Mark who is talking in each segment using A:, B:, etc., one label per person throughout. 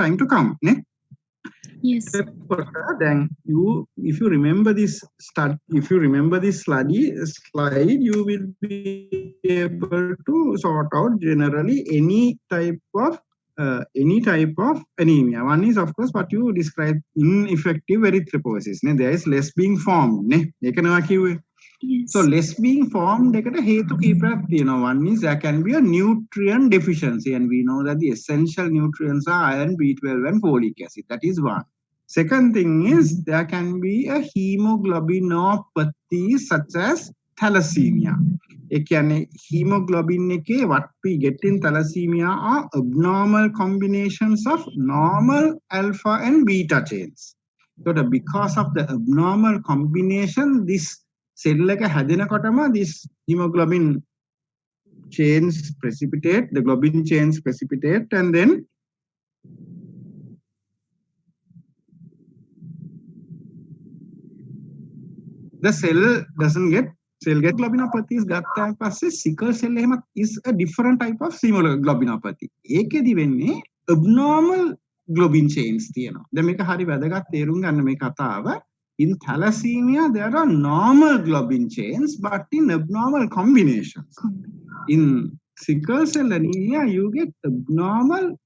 A: time to come. Ne?
B: Yes.
A: Then if you remember this slide, you will be able to sort out generally any type of anemia. One is of course what you describe, ineffective erythropoiesis. Ne? There is less being formed. Ne?
B: Yes.
A: So less being formed, one is there can be a nutrient deficiency, and we know that the essential nutrients are iron, B12 and folic acid. That is one. Second thing is there can be a hemoglobinopathy such as thalassemia. Hemoglobin what we get in thalassemia are abnormal combinations of normal alpha and beta chains. So because of the abnormal combination, this cell එක හැදෙනකොටම this hemoglobin chains precipitate, the globin chains precipitate, and then the cell get globinopathies ගත්තාන් පස්සේ sickle cell එහෙම is a different type of globinopathy. ඒකෙදි වෙන්නේ abnormal globin chains තියෙනවා. දැන් මේක හරි වැදගත් තේරුම් ගන්න මේ කතාව. In thalassemia, there are normal globin chains, but in abnormal combinations. In sickle cell anemia, you get abnormal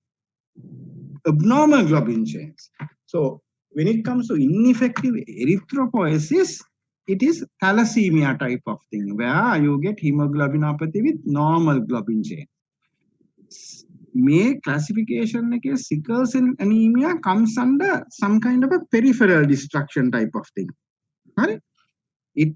A: globin chains. So when it comes to ineffective erythropoiesis, it is thalassemia type of thing, where you get hemoglobinopathy with normal globin chain. May classification like a sickle cell anemia comes under some kind of a peripheral destruction type of thing. Right? It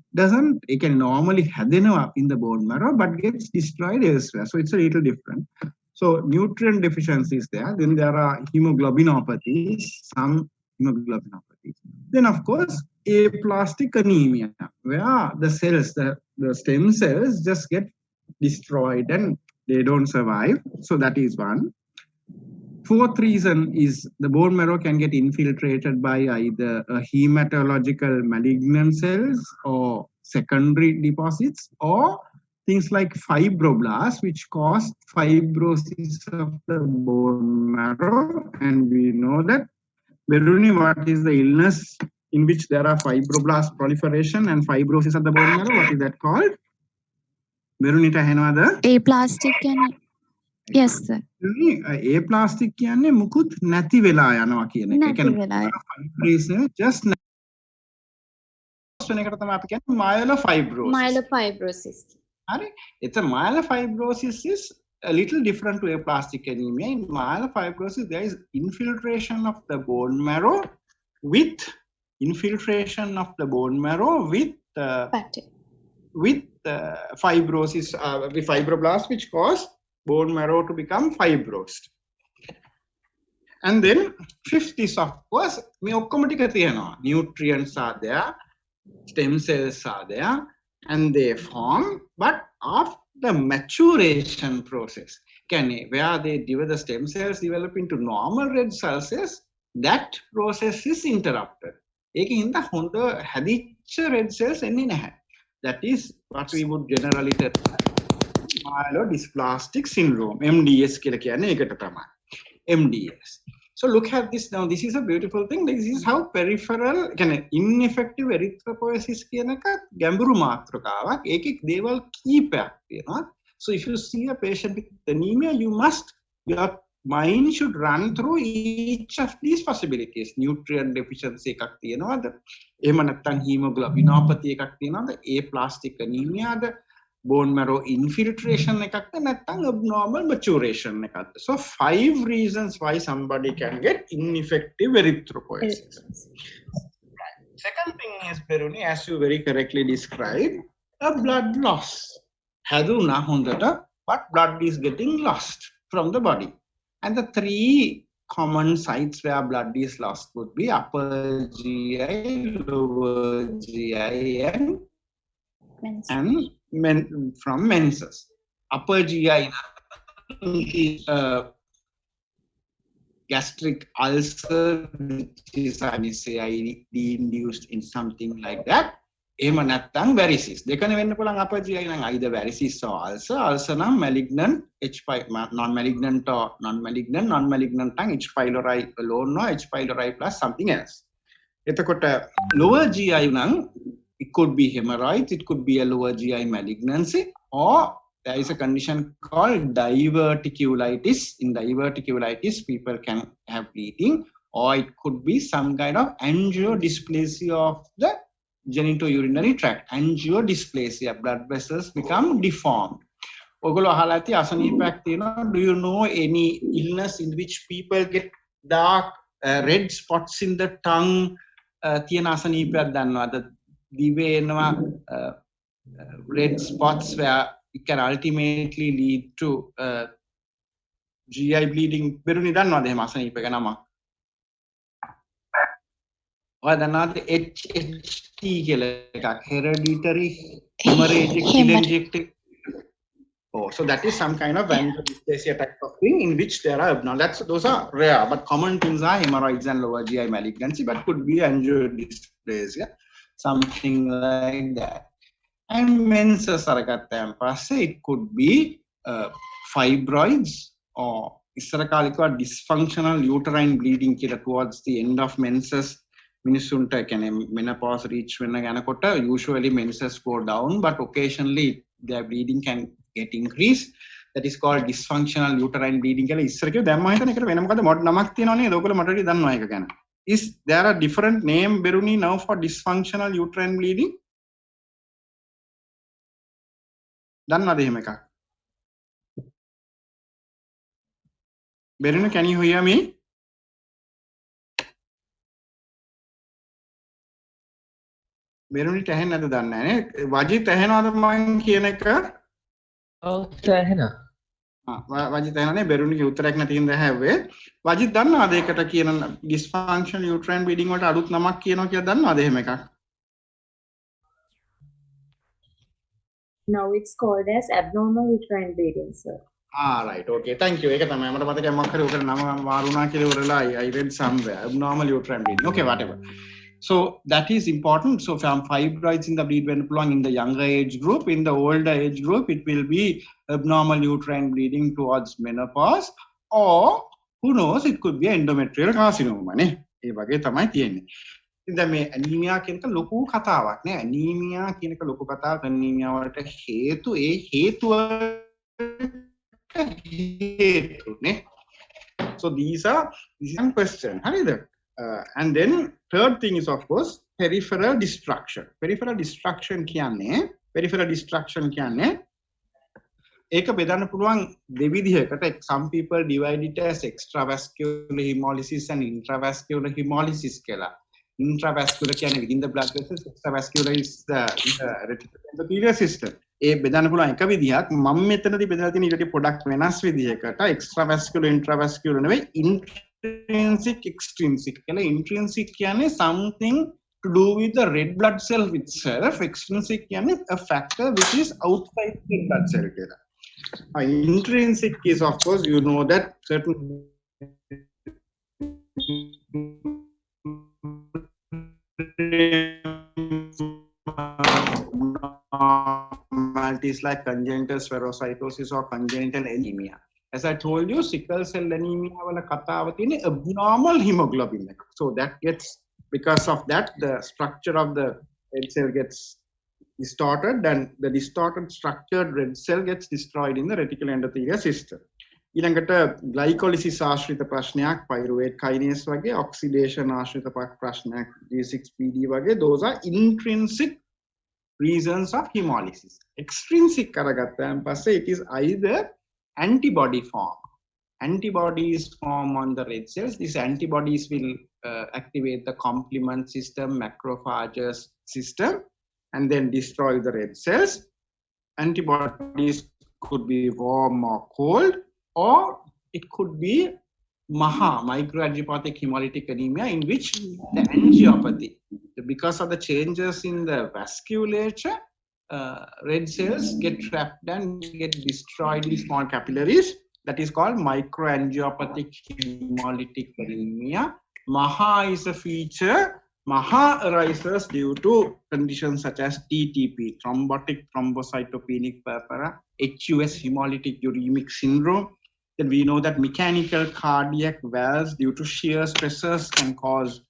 A: can normally hadenawa in the bone marrow but gets destroyed elsewhere. So it's a little different. So nutrient deficiencies there. Then there are hemoglobinopathies, some hemoglobinopathies. Then of course aplastic anemia, where the cells, the stem cells just get destroyed and they don't survive. So that is one. Fourth reason is the bone marrow can get infiltrated by either hematological malignant cells or secondary deposits, or things like fibroblasts, which cause fibrosis of the bone marrow. And we know that, Beruni, what is the illness in which there are fibroblast proliferation and fibrosis of the bone marrow? What is that called? Berunita henwada?
B: Aplastic and yes sir.
A: Aplastic කියන්නේ මුකුත් නැති වෙලා යනවා කියන එක. ඒ කියන්නේ fibrosis just වෙන එකට තමයි අපි කියන්නේ myelofibrosis.
B: Myelofibrosis.
A: හරි. It's a myelofibrosis is a little different to aplastic anemia. In myelofibrosis, there is infiltration of the bone marrow with fibrosis, with fibroblasts, which cause bone marrow to become fibrosed. And then fifth is of course nutrients are there, stem cells are there, and they form, but after the maturation process, where the stem cells develop into normal red cells, that process is interrupted. ඒකින්ද හොඳ හැදිච්ච red cells එන්නේ නැහැ. That is what we would generally tell myelodysplastic syndrome, MDS කියලා කියන්නේ ඒකට තමයි. MDS. So look at this now. This is a beautiful thing. This is how peripheral ineffective erythropoiesis කියන එක ගැඹුරු මාත්‍රකාවක්. ඒකේ දේවල් කීපයක් තියෙනවා. So if you see a patient with anemia, your mind should run through each of these possibilities. Nutrient deficiency එකක් තියෙනවද? එහෙම නැත්නම් hemoglobinopathy එකක් තියෙනවද? aplastic anemia ද? Bone marrow infiltration එකක්ද නැත්නම් abnormal maturation එකක්ද? So 5 reasons why somebody can get ineffective erythropoiesis. Right. Second thing is, Beruni, as you very correctly described, a blood loss. Haduna hondata, but blood is getting lost from the body. And the 3 common sites where blood is lost would be upper GI, lower GI, and from menses. Upper GI is gastric ulcer, which is IDCID induced in something like that. එහෙම නැත්නම් varices. දෙකම වෙන්න පුළුවන් upper GI නම් either varices or ulcer නම් malignant H. non-malignant or non-malignant නම් H. pylori alone or H. pylori plus something else. එතකොට lower GI නම් it could be hemorrhoids, it could be a lower GI malignancy, or there is a condition called diverticulitis. In diverticulitis, people can have bleeding, or it could be some kind of angiodysplasia of the genitourinary tract. Angiodysplasia, blood vessels become deformed. ඔගොල්ලෝ අහලා ඇති අසනීපයක් තියෙනවා. Do you know any illness in which people get dark red spots in the tongue? තියෙන අසනීපයක් දන්නවද? දිවේ එනවා red spots where it can ultimately lead to GI bleeding. බෙරුනි දන්නවද එහෙම අසනීපයක නම? ඔය දන්නවද HHT කියලා එකක්, hereditary hemorrhagic telangiectasia. Oh, so that is some kind of angiodysplasia type of thing in which there are those are rare, but common things are hemorrhoids and lower GI malignancy, but could be angiodysplasia, something like that. And menses aragattayan passe it could be fibroids or isarakalika dysfunctional uterine bleeding kila towards the end of menses. Minisunta kane menopause reach wenna ganakota usually menses go down, but occasionally their bleeding can get increased. That is called dysfunctional uterine bleeding කියලා ඉස්සර කිව්ව. දැන් මම හිතන්නේ ඒකට වෙන මොකද නමක් තියෙනව නේද? ඔයගොල්ලෝ මට වඩා දන්නවා ඒක ගැන. Is there a different name Beruni now for dysfunctional uterine bleeding? දන්නවද එහෙම එකක්? Beruni, can you hear me? Beruni ඇහෙන්නේ නැද්ද දන්නේ නැහැ නේ. වජිත් ඇහෙනවද මම කියන එක?
C: ඔව් ඇහෙනවා.
A: වජිත් ඇහෙනනේ බෙරුණිගේ උත්තරයක් නැති හින්දා හැව්වේ. වජිත් දන්නවද ඒකට කියන dysfunctional uterine bleeding වලට අලුත් නමක් කියනවා කියලා දන්නවද එහෙම එකක්?
D: Now it's called as abnormal uterine bleeding, sir.
A: Right, okay, thank you. ඒක තමයි මට මතකයි මොකක් හරි උකට නම මාරු වුණා කියලා ඉවරලා I read somewhere abnormal uterine bleeding. Okay, whatever. So that is important. So from fibroids in the bleed when belong in the younger age group, in the older age group, it will be abnormal uterine bleeding towards menopause, or who knows, it could be endometrial carcinoma. Ne? ඒ වගේ තමයි තියෙන්නේ. ඉතින් මේ anemia කියන එක ලොකු කතාවක් නේ. anemia කියන එක ලොකු කතාවක්. anemia වලට හේතු හේතුව නේ. So this is one question. හරිද? And then third thing is of course peripheral destruction. Peripheral destruction කියන්නේ ඒක බෙදන්න පුළුවන් දෙවිධයකට. Some people divide it as extravascular hemolysis and intravascular hemolysis කියලා. Intravascular කියන්නේ within the blood vessels, extravascular is the reticular endothelial system. ඒ බෙදන්න පුළුවන් එක විදිහක්. මම මෙතනදී බෙදලා තියෙන ඊට පොඩක් වෙනස් විදිහකට extravascular intravascular නෙවෙයි intrinsic extrinsic. Intrinsic කියන්නේ something to do with the red blood cell itself. Extrinsic කියන්නේ a factor which is outside the red blood cell. Intrinsic is of course you know that certain abnormalities like congenital spherocytosis or congenital anemia. As I told you, sickle cell anemia wala katawa tiyenne abnormal hemoglobin. So that gets, because of that, the structure of the red cell gets distorted, and the distorted structured red cell gets destroyed in the reticular endothelial system. ඊළඟට glycolysis ආශ්‍රිත ප්‍රශ්නයක්, pyruvate kinase වගේ, oxidation ආශ්‍රිත ප්‍රශ්නයක්, G6PD වගේ, those are intrinsic reasons of hemolysis. Extrinsic කරගත්තාන් පස්සේ it is either antibody form. Antibodies form on the red cells. These antibodies will activate the complement system, macrophages system, and then destroy the red cells. Antibodies could be warm or cold, or it could be microangiopathic hemolytic anemia, in which the angiopathy, because of the changes in the vasculature, red cells get trapped and get destroyed in small capillaries. That is called microangiopathic hemolytic anemia. Maha is a feature, MAHA arises due to conditions such as TTP, thrombotic thrombocytopenic purpura, HUS, hemolytic uremic syndrome. Then we know that mechanical cardiac valves due to shear stresses can cause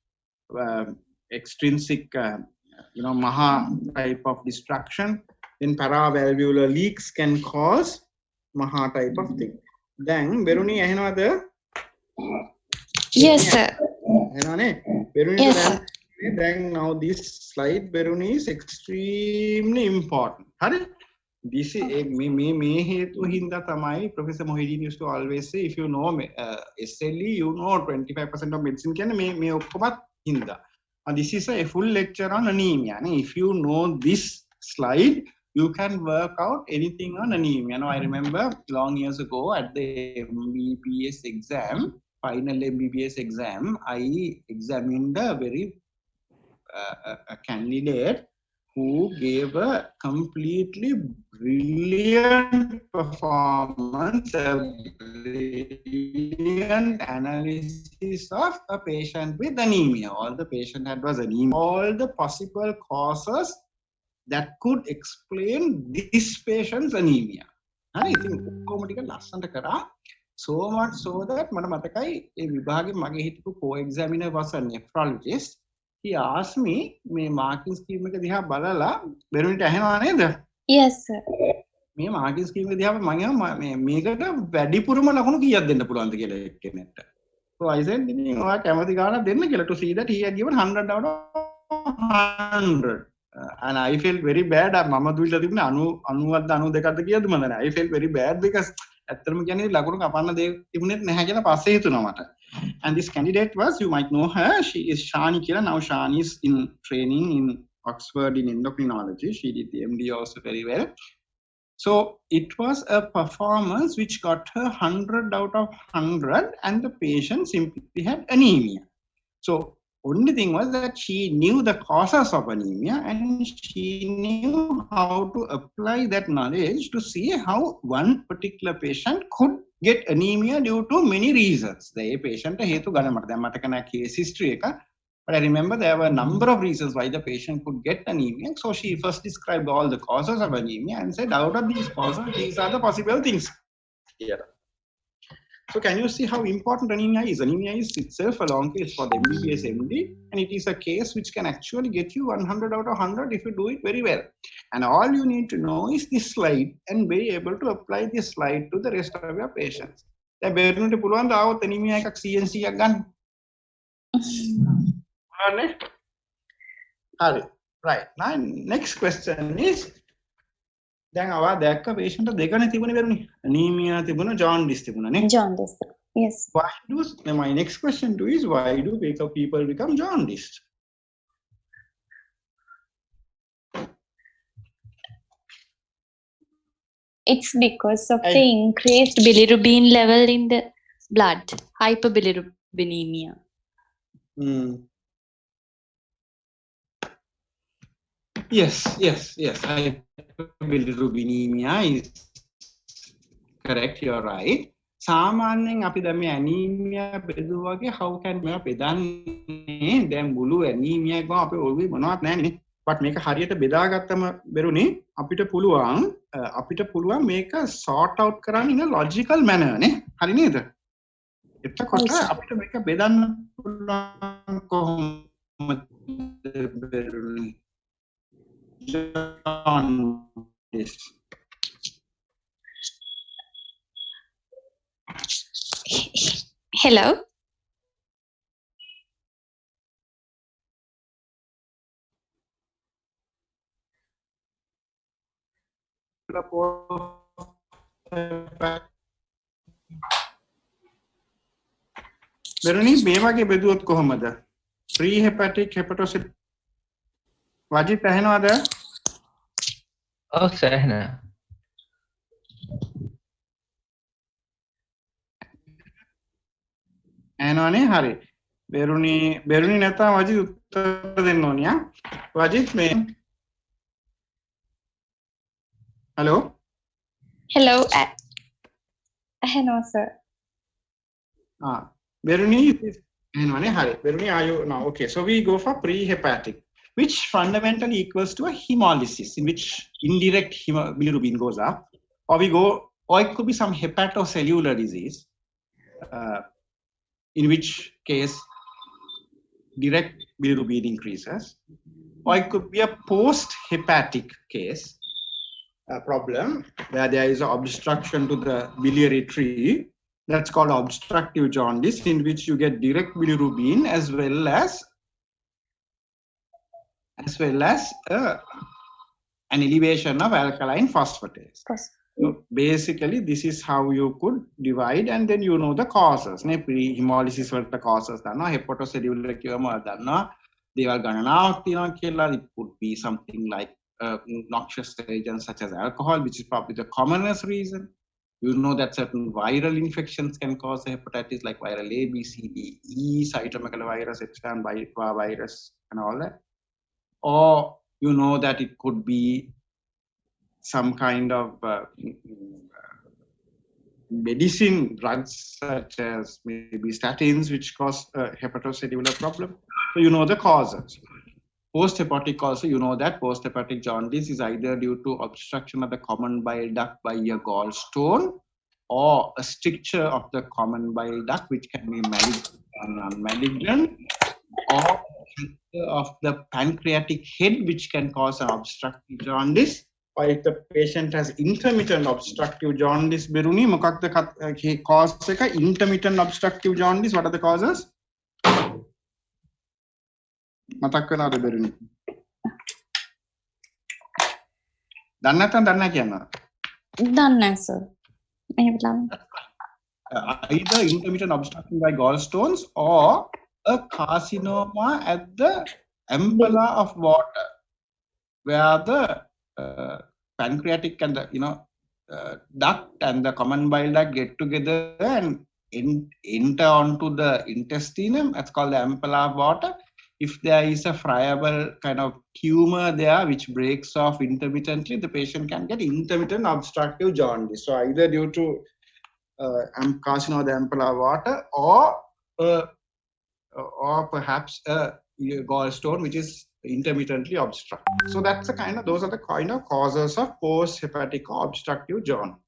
A: extrinsic, MAHA type of destruction. Then paravalvular leaks can cause MAHA type of thing. Then, Beruni, another?
B: Yes, sir.
A: Yes,
B: sir.
A: Then now this slide, Beruni, is extremely important. This is me hetu hinda tamai. Professor Mohideen used to always say, if you know SLE, you know 25% of medicine can me okkomat hinda. And this is a full lecture on anemia. If you know this slide, you can work out anything on anemia. Now I remember long years ago at the MBBS exam, final MBBS exam, I examined a very a candidate who gave a completely brilliant performance, a brilliant analysis of a patient with anemia. All the patient had was anemia. All the possible causes that could explain this patient's anemia. I think so much so that මට මතකයි ඒ විභාගේ මගේ හිටපු co-examiner was a nephrologist. He asked me මේ marking scheme එක දිහා බලලා බෙරුනිට ඇහෙනව නේද?
B: Yes, sir.
A: මේ marking scheme එක දිහා මම මේකට වැඩිපුරම ලකුණු කීයක් දෙන්න පුළුවන්ද කියලා එක්කෙනෙක්ට. So I said ඉතින් ඔයා කැමති ගානක් දෙන්න කියලා to see that he had given 100 out of 100. And I felt very bad. මම දුවිලා තිබුණේ 90ක්ද 92ක්ද කියලාද මම දන්නේ. I felt very bad because ඇත්තටම කියන්නේ ලකුණු කපන්න දෙයක් තිබුණෙත් නැහැ කියලා පස්සේ හිතුණා මට. And this candidate was, you might know her, she is Shani Kira. Now Shani is in training in Oxford in endocrinology. She did the MD also very well. So it was a performance which got her 100 out of 100 and the patient simply had anemia. So only thing was that she knew the causes of anemia and she knew how to apply that knowledge to see how one particular patient could get anemia due to many reasons. The patient hetu gana mata දැන් මතක නැහැ case history එක, but I remember there were a number of reasons why the patient could get anemia. So she first described all the causes of anemia and said out of these causes these are the possible things here. So can you see how important anemia is? Anemia is itself a long case for the MBBS MD, and it is a case which can actually get you 100 out of 100 if you do it very well. And all you need to know is this slide and be able to apply this slide to the rest of your patients. දැන් බේරුණට පුළුවන් ද ආවොත් anemia එකක් CNC එකක් ගන්න? හරිනේ? හරි. Right. Now next question is, දැන් අවා දැක්ක patient දෙකනේ තිබුණේ බැරුණි. anemia තිබුණා, jaundice තිබුණා නේ.
B: Jaundice. Yes.
A: Why do, my next question to is, why do people become jaundiced?
B: It's because of the increased bilirubin level in the blood, hyperbilirubinemia.
A: Yes. Hyperbilirubinemia is correct, you're right. සාමාන්‍යයෙන් අපි දැන් මේ anemia බෙදුවාගේ how can මේවා බෙදන්නේ? දැන් මුළු anemia එකම අපි ඔළුවේ මොනවත් නැහැ නේ. but මේක හරියට බෙදාගත්තම බෙරුනේ අපිට පුළුවන් මේක sort out කරන්න in a logical manner නේ. හරි නේද? එතකොට අපිට මේක බෙදන්න පුළුවන් කොහොමද බෙරුනේ? Jaundice.
B: Hello.
A: බෙරුනි මේ වගේ බෙදුවොත් කොහොමද? pre hepatic hepatocyte වජිත් ඇහෙනවද?
C: ඔව් සර් ඇහෙනවා.
A: ඇහෙනවනේ හරි. බෙරුනි නැත්නම් වජිත් උත්තර දෙන්න ඕනිය. වජිත් මේ hello
B: Hello, sir.
A: Beruni, Anyway, Hari, Veruni, are you now? Okay, so we go for pre-hepatic, which fundamentally equals to a hemolysis, in which indirect bilirubin goes up, or it could be some hepatocellular disease, in which case direct bilirubin increases, or it could be a post-hepatic case, problem where there is an obstruction to the biliary tree. That's called obstructive jaundice, in which you get direct bilirubin as well as an elevation of alkaline phosphatase. So basically, this is how you could divide, and then you know the causes. Pre-hemolysis were the causes. Hepatocellular tumor. It could be something like noxious agents such as alcohol, which is probably the commonest reason. You know that certain viral infections can cause hepatitis, like viral A, B, C, D, E, cytomegalovirus, Epstein virus, and all that. Or you know that it could be some kind of medicine drugs such as maybe statins, which cause a hepatocellular problem. So you know the causes. Post-hepatic also, you know that post-hepatic jaundice is either due to obstruction of the common bile duct by a gallstone, or a stricture of the common bile duct, which can be malignant, or of the pancreatic head, which can cause an obstructive jaundice. Or if the patient has intermittent obstructive jaundice, Beruni, mokakda cause intermittent obstructive jaundice. What are the causes? මතක් වෙනවද බෙරුනි? දන්නේ නැත්නම් දන්නේ නැහැ කියනවා.
B: දන්නේ නැහැ sir. මෙහෙම බලන්න.
A: Either intermittent obstruction by gallstones or a carcinoma at the ampulla of water, where the pancreatic and the duct and the common bile duct get together and enter onto the intestinum. That's called the ampulla of water. If there is a friable kind of tumor there which breaks off intermittently, the patient can get intermittent obstructive jaundice. So either due to carcinoma of the ampulla of water, or perhaps a gallstone which is intermittently obstructed. So those are the kind of causes of post-hepatic or obstructive jaundice.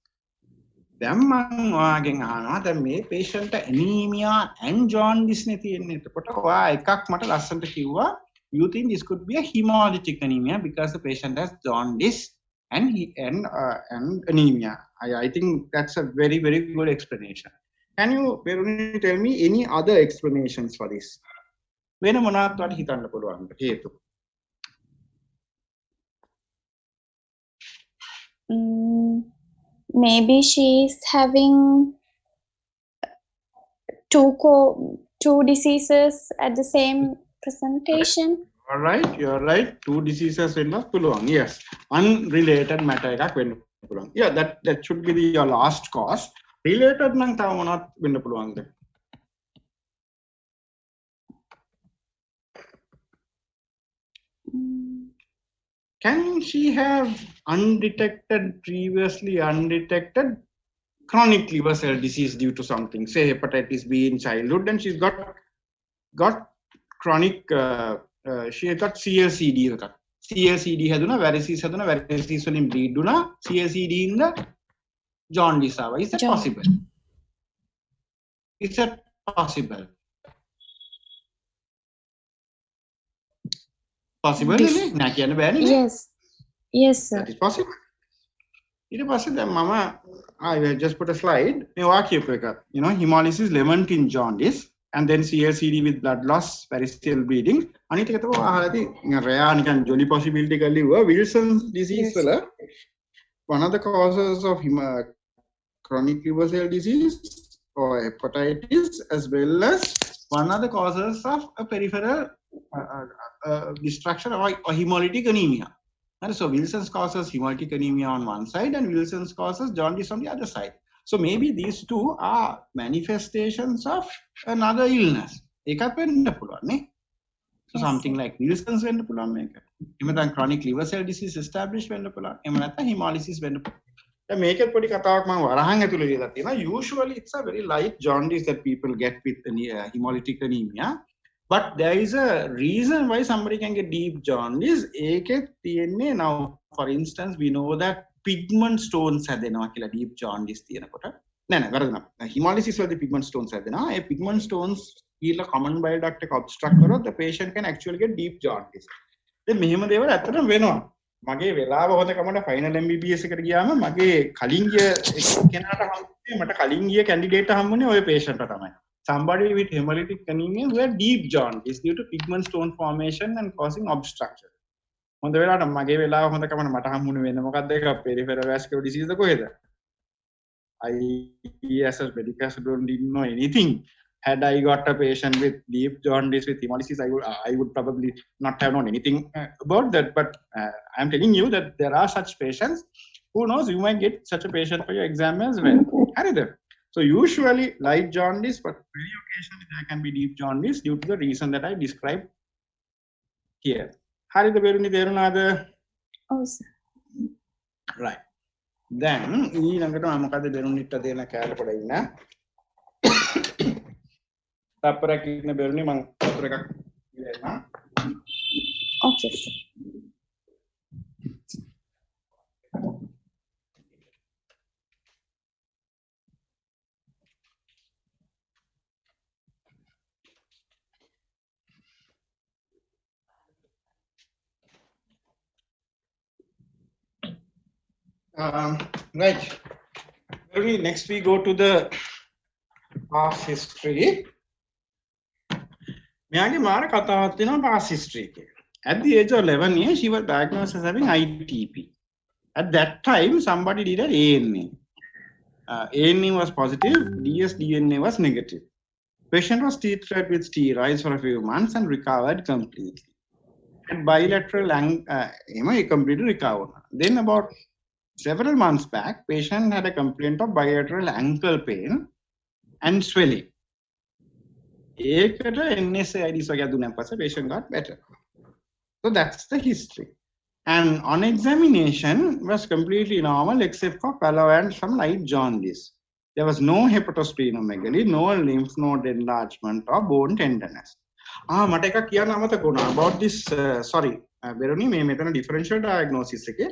A: දැන් මම ඔයාගෙන් අහනවා දැන් මේ patient anemia and jaundice නේ තියෙන්නේ. එතකොට ඔයා එකක් මට ලස්සනට කිව්වා, you think this could be a hemolytic anemia because the patient has jaundice and anemia. I think that's a very, very good explanation. Can you tell me any other explanations for this? වෙන මොනවද ඔයාලට හිතන්න පුළුවන්ද හේතු?
B: Maybe she's having two diseases at the same presentation.
A: You're right. Two diseases වෙන්නත් පුළුවන්. Yes. Unrelated matter එකක් වෙන්න පුළුවන්. Yeah, that should be your last cause. Related නම් තව මොනවද වෙන්න පුළුවන්ද? Can she have previously undetected chronic liver cell disease due to something, say hepatitis B in childhood, and she's got chronic, she has got CLCD. CLCD haduna, varices වලින් bleed duna, CLCD in the jaundice. Is that possible? Is that possible? Possible?
B: Yes sir.
A: That is possible. It is possible. Mama, I will just put a slide. Hemolysis, Levantine jaundice, and then CLCD with blood loss, variceal bleeding. Rare jolly possibility Wilson's disease.
B: Yes.
A: One of the causes of chronic liver cell disease or hepatitis, as well as one of the causes of a peripheral destruction or hemolytic anemia. And so Wilson's causes hemolytic anemia on one side and Wilson's causes jaundice on the other side. So maybe these two are manifestations of another illness. So something like Wilson's වෙන්න පුළුවන් මේක. එහෙම නැත්නම් chronic liver cell disease established වෙන්න පුළුවන්. එහෙම නැත්නම් hemolysis වෙන්න පුළුවන්. make it podi kataවක් මම වරහන් ඇතුළේ ලියලා තියෙනවා. Usually it's a very light jaundice that people get with haemolytic anemia, but there is a reason why somebody can get deep jaundice. ඒකෙත් තියෙන්නේ, now for instance we know that pigment stones හැදෙනවා කියලා deep jaundice තියෙනකොට. නෑ වැරදුනා. hemolysis වලදී pigment stones හැදෙනවා. ඒ pigment stones කියලා common bile duct එක obstruct කරොත් the patient can actually get deep jaundice. දැන් මෙහෙම දේවල් ඇත්තටම වෙනවා. මගේ වෙලාව හොඳ කමට ෆයිනල් MBBS එකට ගියාම මගේ කලින් ගිය කෙනාට හම්බුනේ, මට කලින් ගිය කැන්ඩිඩේට් හම්බුනේ ওই patient තමයි. Somebody with haemolytic anemia who had deep jaundice due to pigment stone formation and causing obstruction. හොඳ වෙලාවට මගේ වෙලාව හොඳ කමට මට හම්බුනේ වෙන මොකක්ද ඒක peripheral vascular disease කොහෙද? IESS medicals didn't know anything. Had I got a patient with deep jaundice with hemolysis, I would probably not have known anything about that. But I'm telling you that there are such patients. Who knows? You might get such a patient for your exam as well. So usually light jaundice, but very occasionally there can be deep jaundice due to the reason that I described here. Harida Beruni Derunada.
B: Oh, sir.
A: Right. Then ඊළඟට මොකද බෙරුනිට දෙන කැලපොඩ ඉන්න. තප්පරක් ඉන්න බෙරුනි මම වතුර එකක් ඉල්ලනවා.
B: Okay, sir.
A: Right. Next we go to the past history. මෙයාගේ මාර කතාවක් තියෙනවා past history එකේ. At the age of 11 years, she was diagnosed as having ITP. At that time, somebody did an ANA. ANA was positive, dsDNA was negative. Patient was treated with steroids for a few months and recovered completely. And bilateral completely recovered. Then about several months back, patient had a complaint of bilateral ankle pain and swelling. NSAIDs patient got better. So that's the history. And on examination was completely normal except for pallor and some light jaundice. There was no hepatosplenomegaly, no lymph node enlargement or bone tenderness. මට එකක් කියන්න අමතක වුණා about this sorry Veroni මේ මෙතන differential diagnosis එකේ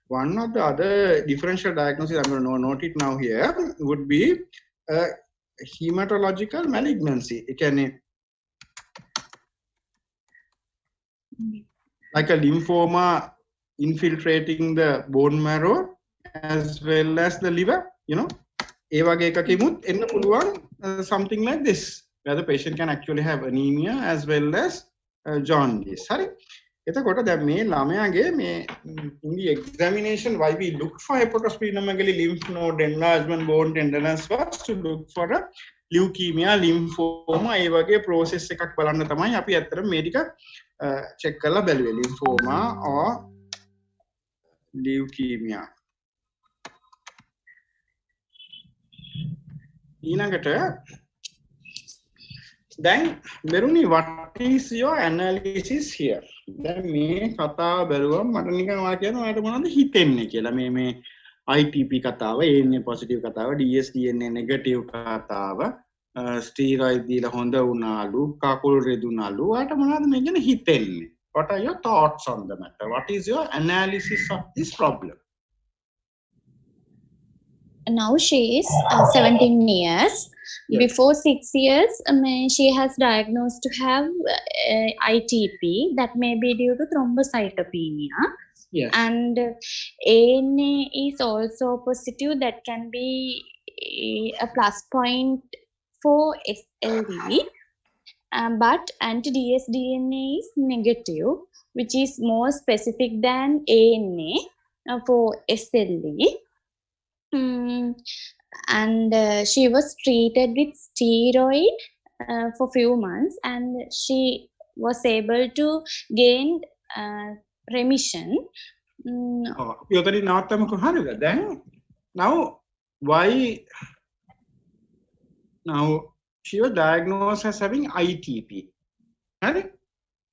A: one of the other differential diagnosis I'm going to note it now here would be hematological malignancy. It can like a lymphoma infiltrating the bone marrow as well as the liver, you know. ඒ වගේ එකකිමුත් එන්න පුළුවන් something like this where the patient can actually have anemia as well as jaundice. Sorry. එතකොට දැන් මේ ළමයාගේ මේ in the examination why we look for hepatosplenomegaly, lymph node enlargement, bone tenderness was to look for a leukemia, lymphoma ඒ වගේ process එකක් බලන්න තමයි අපි අතර මේ ටික check කරලා බැලුවේ lymphoma or leukemia. ඊළඟට then Beruni, what is your analysis here? දැන් මේ කතාව බැලුවම මට නිකන් ඔයා කියනවා ඔයාලට මොනවද හිතෙන්නේ කියලා. මේ ITP කතාව, ANA positive කතාව, dsDNA negative කතාව, ස්ටීරොයිඩ් දීලා හොඳ වුණාලු, කකුල් රෙදුනාලු. ඔයාලට මොනවද මේ ගැන හිතෙන්නේ? What are your thoughts on the matter? What is your analysis of this problem?
B: Now she is 17 years. Yes. Before 6 years, she has diagnosed to have ITP that may be due to thrombocytopenia.
A: Yes.
B: And ANA is also positive that can be a plus point for SLE. But anti-dsDNA is negative, which is more specific than ANA for SLE. And she was treated with steroid for few months and she was able to gain remission.
A: Then now why now she was diagnosed as having ITP. Right?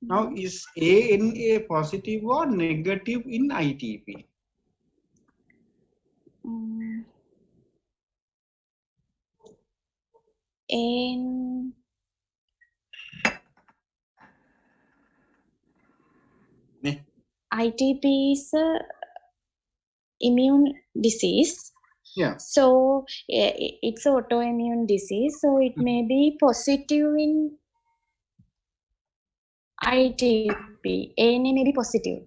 A: Now is ANA positive or negative in ITP?
B: And
A: Ne?
B: ITP is a immune disease.
A: Yeah.
B: So it's an autoimmune disease. So it may be positive in ITP. ANA may be positive.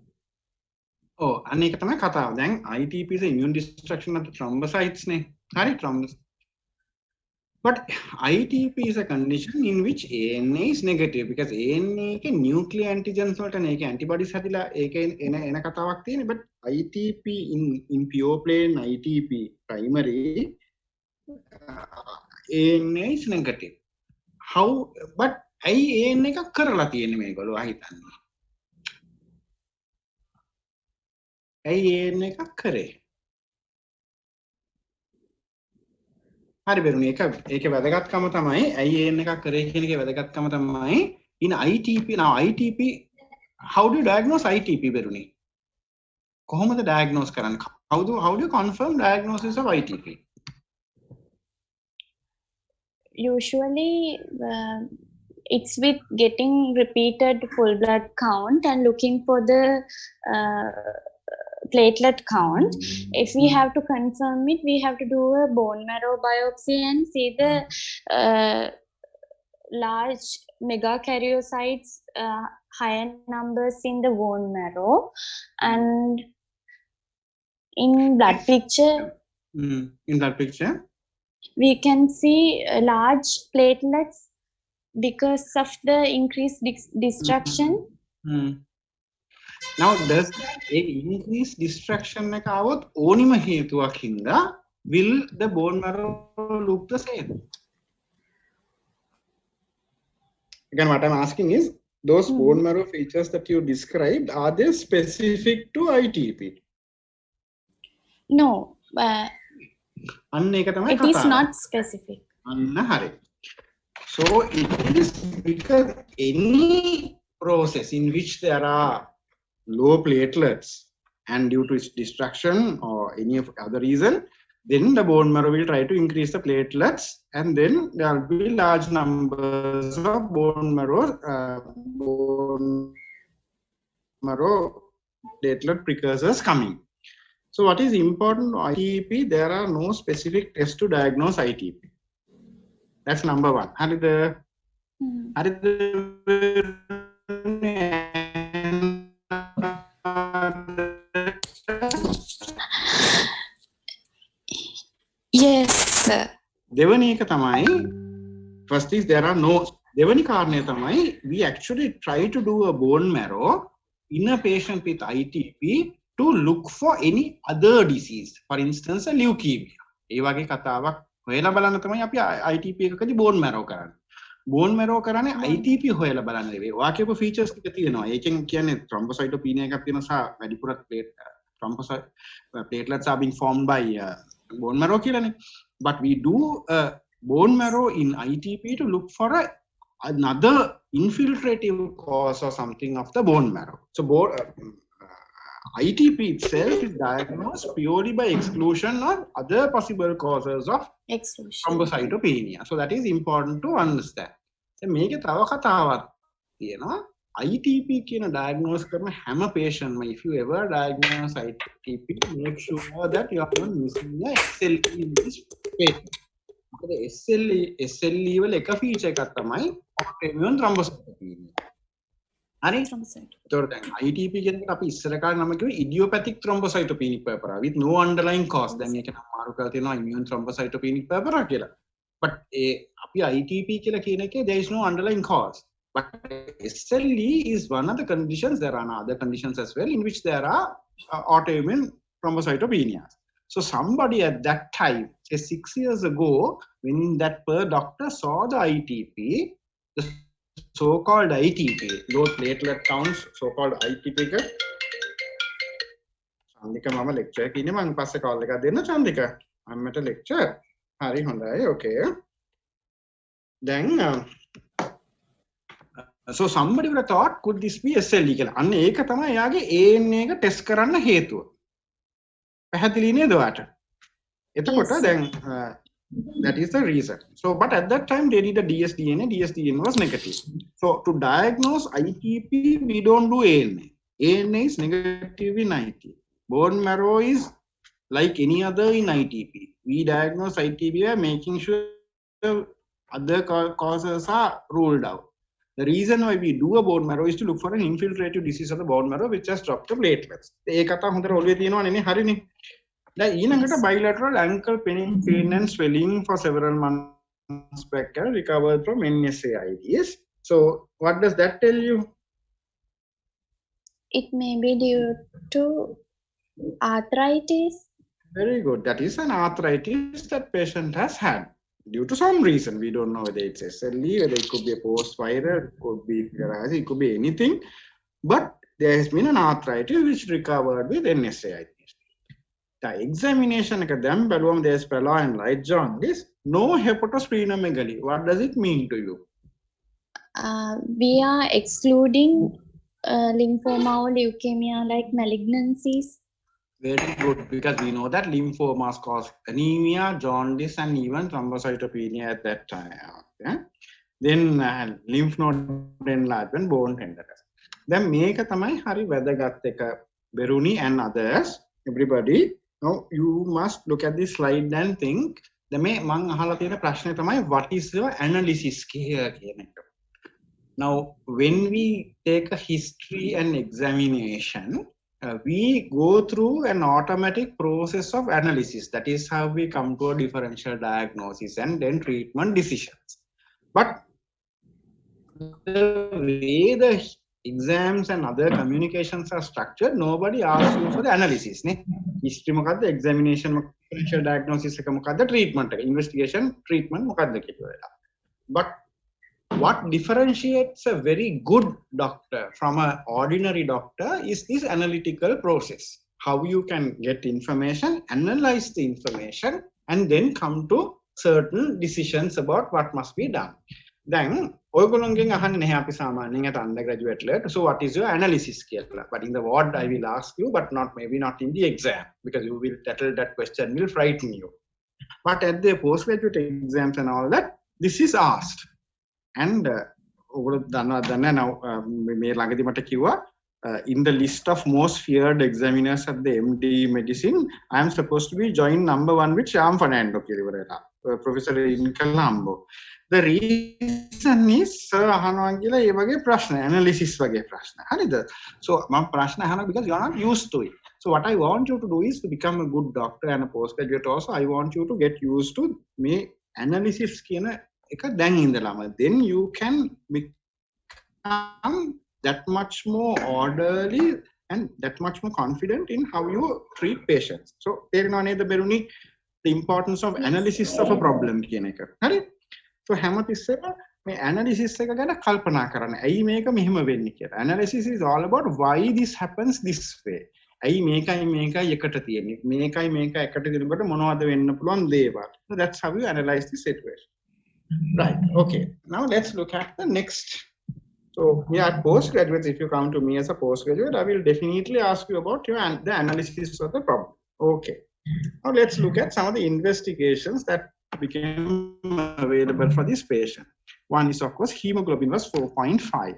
A: Oh, අනේක තමයි කතාව. දැන් ITP is immune destruction of the thrombocytes නේ. හරි thrombocytes. But ITP is a condition in which ANA is negative because ANA එක nuclear antigens වලට නේ ඒක antibodies හැදිලා ඒක එන කතාවක් තියෙන්නේ. But ITP in pure plain ITP primary ANA is negative. How? But ANA එකක් කරලා තියෙන්නේ මේගොල්ලෝ හිතන්නේ. ඇයි ANA එකක් කරේ? හරි බෙරුණි ඒකේ වැදගත්කම තමයි ඇයි ANA එකක් කරේ කියන එකේ වැදගත්කම තමයි in ITP now ITP how do you diagnose ITP බෙරුණි? කොහොමද diagnose කරන්නේ? How do you confirm diagnosis of ITP?
B: Usually it's with getting repeated full blood count and looking for the platelet count. If we have to confirm it, we have to do a bone marrow biopsy and see the large megakaryocytes, higher numbers in the bone marrow, and in blood picture, we can see large platelets because of the increased destruction.
A: Now does a increased destruction එක આવොත් ඕනිම හේතුවක් හින්දා will the bone marrow look the same? Again, what I'm asking is those bone marrow features that you described, are they specific to ITP?
B: No,
A: අන්න ඒක තමයි
B: it is not specific.
A: අන්න හරි. So it is because any process in which there are low platelets and due to its destruction or any other reason, then the bone marrow will try to increase the platelets and then there will be large numbers of bone marrow platelet precursors coming. So what is important to ITP? There are no specific tests to diagnose ITP. That's number one.
B: Yes, sir.
A: දෙවැනි එක තමයි first is there are no දෙවැනි කාරණය තමයි we actually try to do a bone marrow in a patient with ITP to look for any other disease, for instance a leukemia. ඒ වගේ කතාවක් හොයලා බලන්න තමයි අපි ITP එකකදී bone marrow කරන්නේ. bone marrow කරන්නේ ITP හොයලා බලන්න නෙවෙයි. ඔයා කියපු features ටික තියෙනවා. ඒකෙන් කියන්නේ thrombocytopenia එකක් තියෙනවා සහ වැඩිපුර platelets are being formed by bone marrow කියලානේ. But we do a bone marrow in ITP to look for another infiltrative cause or something of the bone marrow. So ITP itself is diagnosed purely by exclusion of other possible causes of thrombocytopenia. So that is important to understand. මේකේ තව කතාවක් තියෙනවා. ITP කියන diagnose කරන හැම patient if you ever diagnose ITP, make sure that you are not missing the SLE in this patient. මොකද SLE වල එක feature එකක් තමයි autoimmune thrombocytopenia. හරි? ඒතකොට දැන් ITP කියන එක අපි ඉස්සර කාලේ නම කිව්වේ idiopathic thrombocytopenic purpura with no underlying cause. දැන් මේක නම් මාරු කරලා තියෙනවා immune thrombocytopenic purpura කියලා. But අපි ITP කියලා කියන එකේ there is no underlying cause. But SLE is one of the conditions. There are other conditions as well in which there are autoimmune thrombocytopenia. So somebody at that time, say 6 years ago, when that doctor saw the ITP, the so-called ITP, low platelet counts, so-called ITP. Chandika mama lecture kine mang passe call එකක් දෙන්න Chandika. I'm at a lecture. Hari hondai, okay. Then so somebody would have thought, could this be SLE කියලා. අන්න ඒක තමයි එයාගේ ANA එක test කරන්න හේතුව. පැහැදිලි නේද ඔයාට? එතකොට
B: Yes,
A: then that is the reason. So, but at that time they did a dsDNA. dsDNA was negative. So to diagnose ITP, we don't do ANA. ANA is negative in IT. Bone marrow is like any other in ITP. We diagnose ITP by making sure other causes are ruled out. The reason why we do a bone marrow is to look for an infiltrative disease of the bone marrow which has dropped the platelets. ඒ කතා හොඳට ඔළුවේ තියෙනවනේ හරිනේ. දැන් ඊළඟට bilateral ankle pain and swelling for several months back recovered from NSAIDs. So what does that tell you?
B: it may be due to arthritis.
A: Very good. That is an arthritis that patient has had due to some reason. We don't know whether it's SLE, whether it could be a post-viral, it could be it could be anything. But there has been an arthritis which recovered with NSAIDs. The examination එක දැන් බලුවම there's pallor and light jaundice, no hepatosplenomegaly. What does it mean to you?
B: We are excluding lymphoma or leukemia like malignancies.
A: Very good, because we know that lymphomas cause anemia, jaundice, and even thrombocytopenia at that time. Okay? Then lymph node enlargement, bone tenderness. Then මේක තමයි හරි වැදගත් එක. Beruni and others, everybody, now you must look at this slide and think. දැන් මේ මං අහලා තියෙන ප්‍රශ්නේ තමයි what is your analysis here කියන එක. Now when we take a history and examination, we go through an automatic process of analysis. That is how we come to a differential diagnosis and then treatment decisions. But the way the exams and other communications are structured, nobody asks you for the analysis. History මොකද්ද, examination මොකද්ද, differential diagnosis එක මොකද්ද, treatment එක, investigation, treatment මොකද්ද කියලා. But what differentiates a very good doctor from an ordinary doctor is this analytical process. How you can get information, analyze the information, and then come to certain decisions about what must be done. Then, ඔයගොල්ලෝගෙන් අහන්නේ නැහැ අපි සාමාන්‍යයෙන් at undergraduate level. So what is your analysis කියලා. But in the ward I will ask you, but maybe not in the exam, because you will that question will frighten you. But at the postgraduate exams and all that, this is asked. And in the list of most feared examiners at the MD medicine, I am supposed to be joined number 1 with Shyam Fernando, Professor in Colombo. The reason is sir අහනවා කියලා ඒ වගේ ප්‍රශ්න, analysis වගේ ප්‍රශ්න. හරිද? So මම ප්‍රශ්න අහනවා because you are not used to it. So what I want you to do is to become a good doctor and a postgraduate also. I want you to get used to මේ analysis කියන එක දැන් ඉඳලාම. Then you can become that much more orderly and that much more confident in how you treat patients. So තේරෙනව නේද බෙරුනි the importance of analysis of a problem කියන එක. හරි? So හැමතිස්සෙම මේ analysis එක ගැන කල්පනා කරන්න. ඇයි මේක මෙහෙම වෙන්නේ කියලා. Analysis is all about why this happens this way. ඇයි මේකයි එකට තියෙන්නේ. මේකයි එකට තියෙනකොට මොනවද වෙන්න පුළුවන් දේවල්. So that's how you analyze the situation. Right. Okay. Now let's look at the next. So yeah, postgraduates, if you come to me as a postgraduate, I will definitely ask you about the analysis of the problem. Okay. Now let's look at some of the investigations that became available for this patient. One is, of course, hemoglobin was 4.5.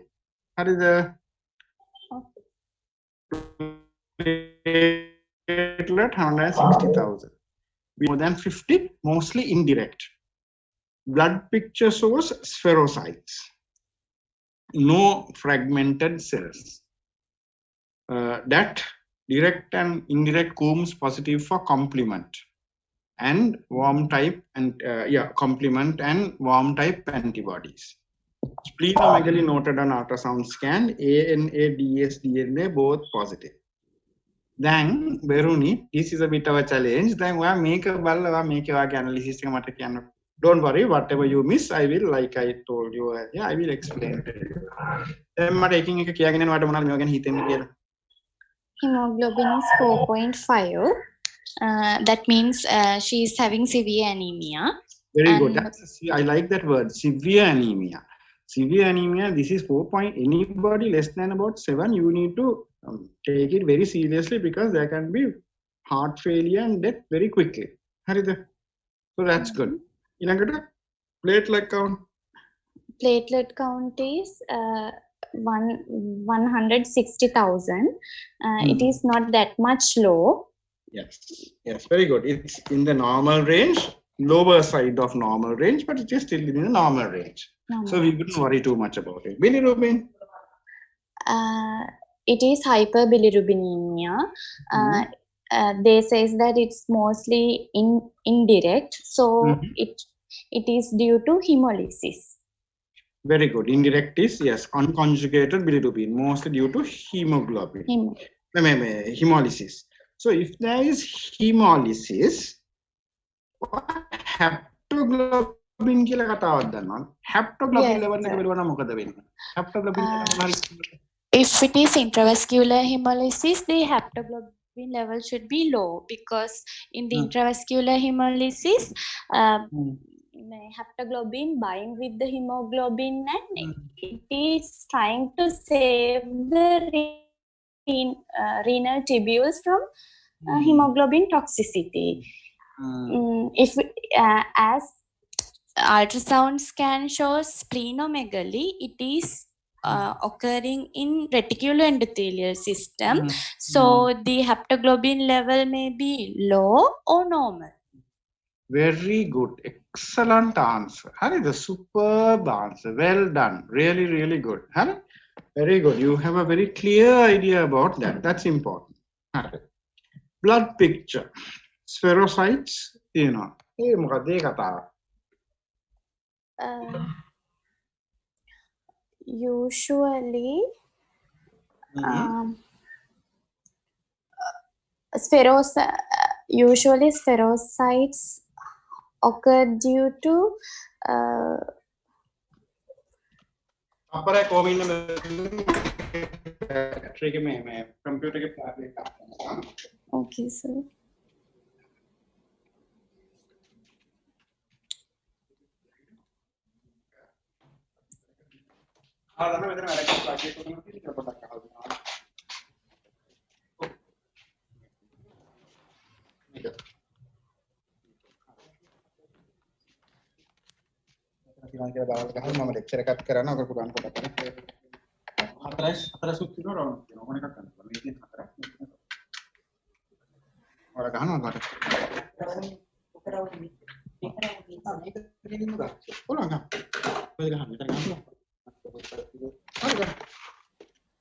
A: That is the platelet 160,000. More than 50, mostly indirect. Blood picture shows spherocytes. No fragmented cells. That direct and indirect Coombs positive for complement and warm type and complement and warm type antibodies. Splenomegaly noted on ultrasound scan, ANA, dsDNA both positive. Then Beruni, this is a bit of a challenge. Then we make a analysis. Don't worry, whatever you miss, I will, like I told you, I will explain to you.
B: Hemoglobin is 4.5. That means she is having severe anemia.
A: Very good. I like that word, severe anemia. Severe anemia, this is 4 point. Anybody less than about 7, you need to take it very seriously because there can be heart failure and death very quickly. So that's good. Platelet count.
B: Platelet count is 160,000. It is not that much low.
A: Yes, very good. It's in the normal range, lower side of normal range, but it is still in the normal range. So we wouldn't worry too much about it. Bilirubin.
B: It is hyperbilirubinemia. They says that it's mostly indirect, so it is due to hemolysis.
A: Very good. Indirect is, yes, unconjugated bilirubin, mostly due to hemoglobin. Hemolysis. So if there is hemolysis, haptoglobin කියලා කතාවක් දන්නවද? haptoglobin level එක බැලුවා නම් මොකද වෙන්නේ? haptoglobin
B: if it is intravascular hemolysis, the haptoglobin level should be low, because in the intravascular hemolysis, haptoglobin bind with the hemoglobin and it is trying to save the renal tubules from hemoglobin toxicity. If as ultrasound scan shows splenomegaly, it is occurring in reticuloendothelial system. So the haptoglobin level may be low or normal.
A: Very good. Excellent answer. Hari, the superb answer. Well done. Really, really good. Hari? Very good. You have a very clear idea about that. That's important. Hari. Blood picture. Spherocytes, you know.
B: Usually, spherocytes occur due to okay, sir.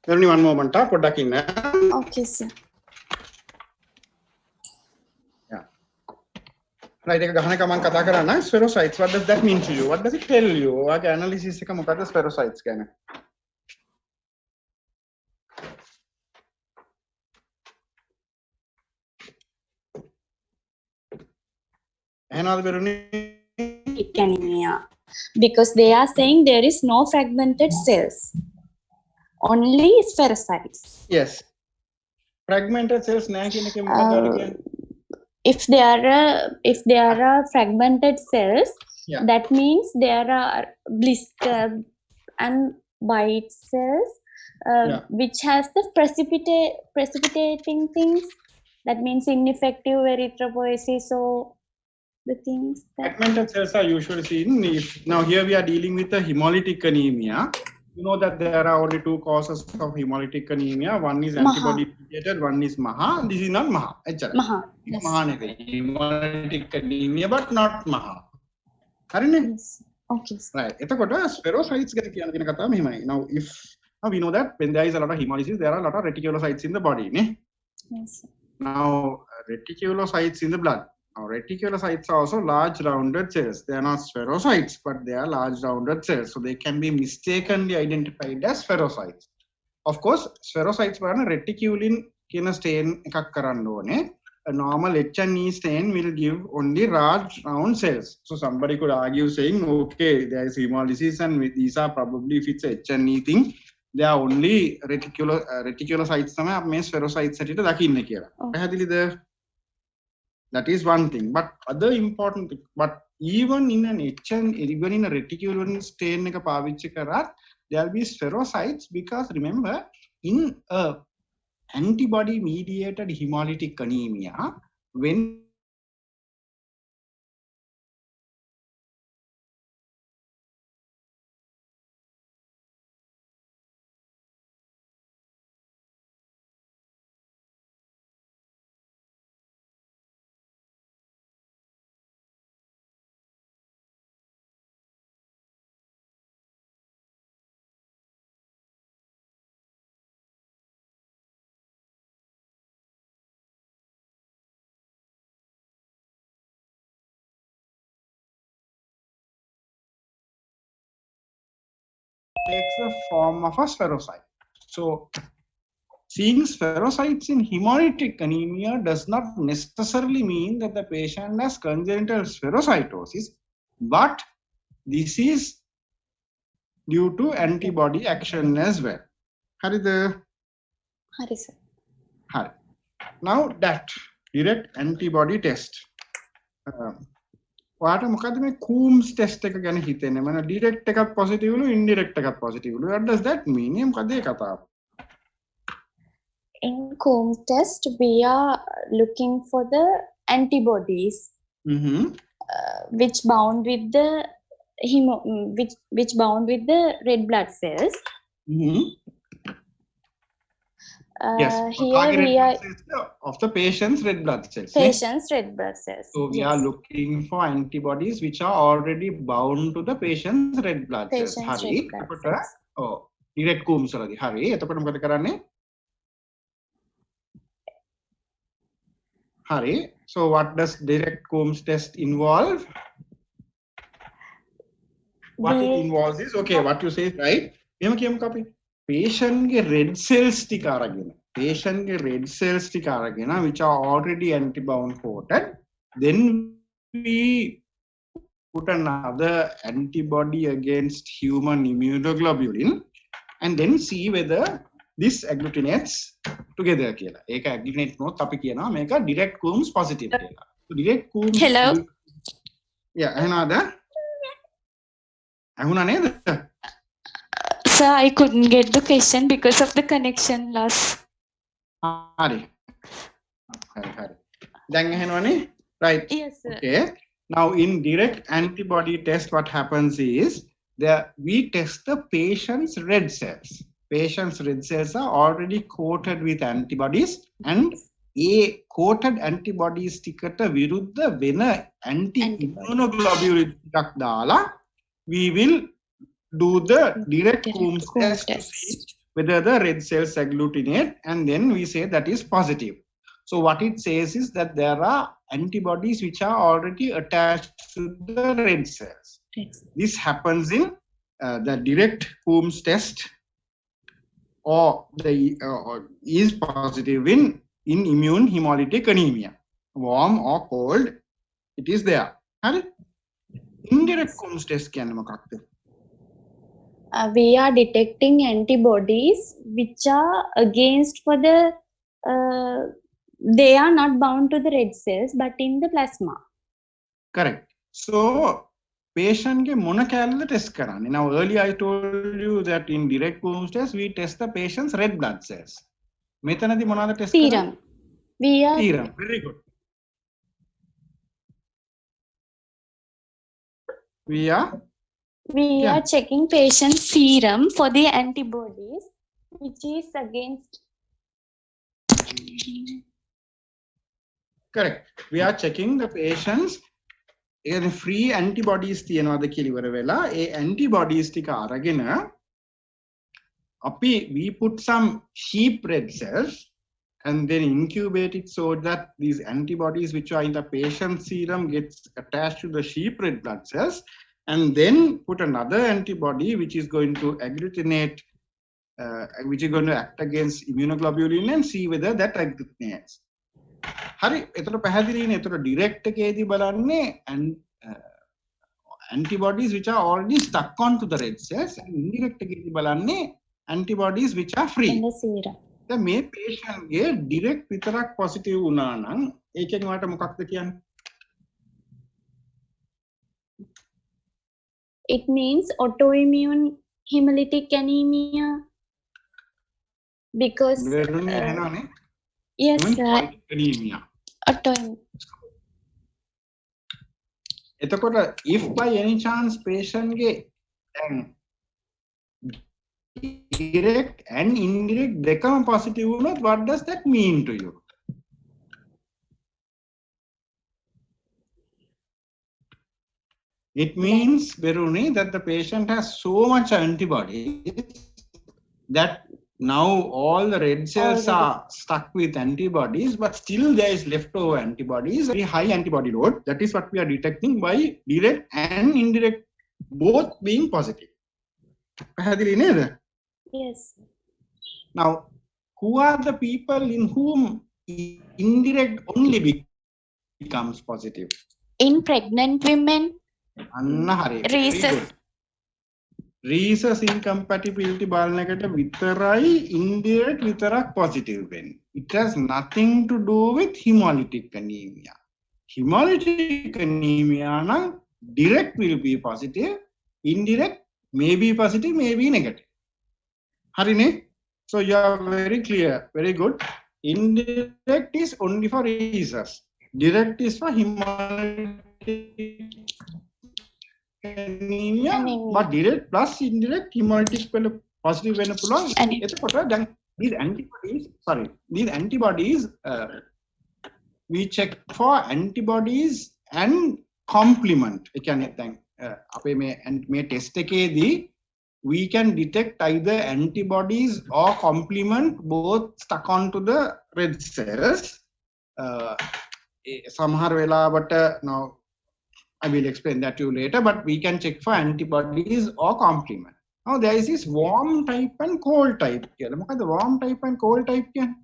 A: Only one moment.
B: Okay, sir.
A: Right, spherocytes. What does that mean to you? What does it tell you? What analysis is spherocytes?
B: Anemia, because they are saying there is no fragmented cells, only spherocytes.
A: Yes. Fragmented cells.
B: If there are fragmented cells, that means there are blister and white cells, which has the precipitating things. That means ineffective erythropoiesis or the things.
A: Fragmented cells are usually seen. Now here we are dealing with a hemolytic anemia. You know that there are only two causes of hemolytic anemia. One is antibody mediated, one is Maha. This is not Maha.
B: Maha. Yes.
A: Hemolytic anemia, but not Maha.
B: Yes. Okay.
A: Right. Spherocytes. Now, now we know that when there is a lot of hemolysis, there are a lot of reticulocytes in the body.
B: Yes.
A: Now, reticulocytes in the blood. Now, reticulocytes are also large rounded cells. They are not spherocytes, but they are large rounded cells. So they can be mistakenly identified as spherocytes. Of course, spherocytes are reticulin stain. A normal H&E stain will give only large round cells. So somebody could argue saying, okay, there is hemolysis and these are probably, if it's H&E thing, they are only reticulocytes. Spherocytes. Okay. That is one thing. But other important thing, but even in an even in a reticular stain, there will be spherocytes, because remember, in a antibody mediated hemolytic anemia, when takes the form of a spherocyte. So seeing spherocytes in hemolytic anemia does not necessarily mean that the patient has congenital spherocytosis, but this is due to antibody action as well. Harida.
B: Hari sir.
A: Hari. Now that direct antibody test. What Coombs test ගැන හිතෙන්නේ මම direct එකක් positive ලු indirect එකක් positive ලු what does that mean මොකද ඒ කතාව
B: In Coombs test, we are looking for the antibodies which bound with the which bound with the red blood cells.
A: Yes,
B: Here we are
A: of the patient's red blood cells.
B: patient's red blood cells.
A: So we are looking for antibodies which are already bound to the patient's red blood cells.
B: Patient's
A: Hari.
B: red blood cells.
A: Oh, direct Coombs වලදී. හරි. එතකොට මොකද කරන්නේ? Hari. So what does direct Coombs test involve? What it involves is, okay, what you say is right. එහෙම කියමු අපි. Patient ගේ red cells ටික අරගෙන patient ගේ red cells ටික අරගෙන which are already antibound coated, then we put another antibody against human immunoglobulin and then see whether this agglutinates together කියලා. ඒක agglutinate නොත් අපි කියනවා මේක direct Coombs positive කියලා. So direct Coombs.
B: Hello.
A: Yeah, ඇහෙනවද? ඇහුණා නේද?
B: Sir, I couldn't get the question because of the connection loss.
A: Hari. Then ඇහෙනවනේ? Right.
B: Yes, sir.
A: Okay. Now in direct antibody test, what happens is we test the patient's red cells. Patient's red cells are already coated with antibodies and a coated antibodies ටිකට විරුද්ධ වෙන anti-immunoglobulin ටිකක් දාලා we will do the direct Coombs test to see whether the red cells agglutinate, and then we say that is positive. So what it says is that there are antibodies which are already attached to the red cells.
B: Yes.
A: This happens in the direct Coombs test, or is positive in immune hemolytic anemia. Warm or cold, it is there. Indirect Coombs test කියන්නේ මොකක්ද?
B: We are detecting antibodies which are against for the they are not bound to the red cells but in the plasma.
A: Correct. So patient ke මොන කැලේද test කරන්නේ? Now earlier I told you that in direct Coombs test we test the patient's red blood cells. මෙතනදී මොනවාද test
B: Serum. We are
A: Serum. Very good. We
B: are checking patient's serum for the antibodies which is against.
A: Correct. We are checking the patient's free antibodies තියනවාද කියලා ඉවර වෙලා ඒ antibodies ටික අරගෙන we put some sheep red cells and then incubate it so that these antibodies which are in the patient's serum gets attached to the sheep red blood cells, and then put another antibody which is going to agglutinate, which is going to act against immunoglobulin and see whether that agglutinates. Hari, එතකොට පැහැදිලිනේ. එතකොට direct එකේදී බලන්නේ antibodies which are already stuck onto the red cells, and indirect එකේදී බලන්නේ antibodies which are free.
B: In the serum.
A: දැන් මේ patient ගේ direct විතරක් positive වුණා නම් ඒකෙන් වාට මොකක්ද කියන්නේ?
B: It means autoimmune hemolytic anemia because yes,
A: anemia.
B: autoimmune.
A: එතකොට if by any chance patient ගේ direct and indirect දෙකම positive වුණොත් what does that mean to you? It means, Beruni, that the patient has so much antibodies that now all the red cells are stuck with antibodies, but still there is leftover antibodies, very high antibody load. That is what we are detecting by direct and indirect both being positive. පැහැදිලි නේද?
B: Yes.
A: Now, who are the people in whom indirect only becomes positive?
B: In pregnant women,
A: අන්න හරි. Very
B: rhesus.
A: good. Rhesus incompatibility බලන එකට විතරයි indirect විතරක් positive වෙන්නේ. It has nothing to do with hemolytic anemia. Hemolytic anemia නම් direct will be positive, indirect may be positive, may be negative. හරිනේ? So you are very clear, very good. Indirect is only for rhesus. Direct is for hemolytic anemia,
B: Anemia.
A: but direct plus indirect hemolytic වෙන positive වෙන්න පුළුවන්. එතකොට දැන් these antibodies we check for antibodies and complement. ඒ කියන්නේ දැන් අපේ මේ test එකේදී we can detect either antibodies or complement both stuck onto the red cells. සමහර වෙලාවට now I will explain that to you later, but we can check for antibodies or complement. Now there is this warm type and cold type. මොකද warm type and cold type කියන්නේ?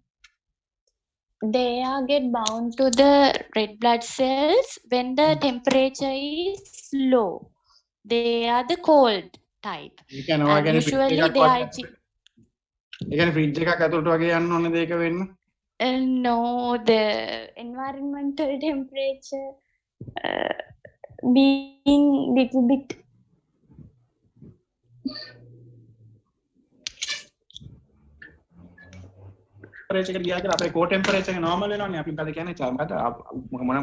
B: They are get bound to the red blood cells when the temperature is low. They are the cold type.
A: ඒ කියන්නේ
B: And usually they are
A: ඒ කියන්නේ fridge එකක් ඇතුළට වගේ යන්න ඕනේ දෙයක වෙන්න.
B: no, the environmental temperature being little bit
A: temperature එකට ගියා කියලා අපේ core temperature එක normal වෙනවනේ අපි මොකද කියන්නේ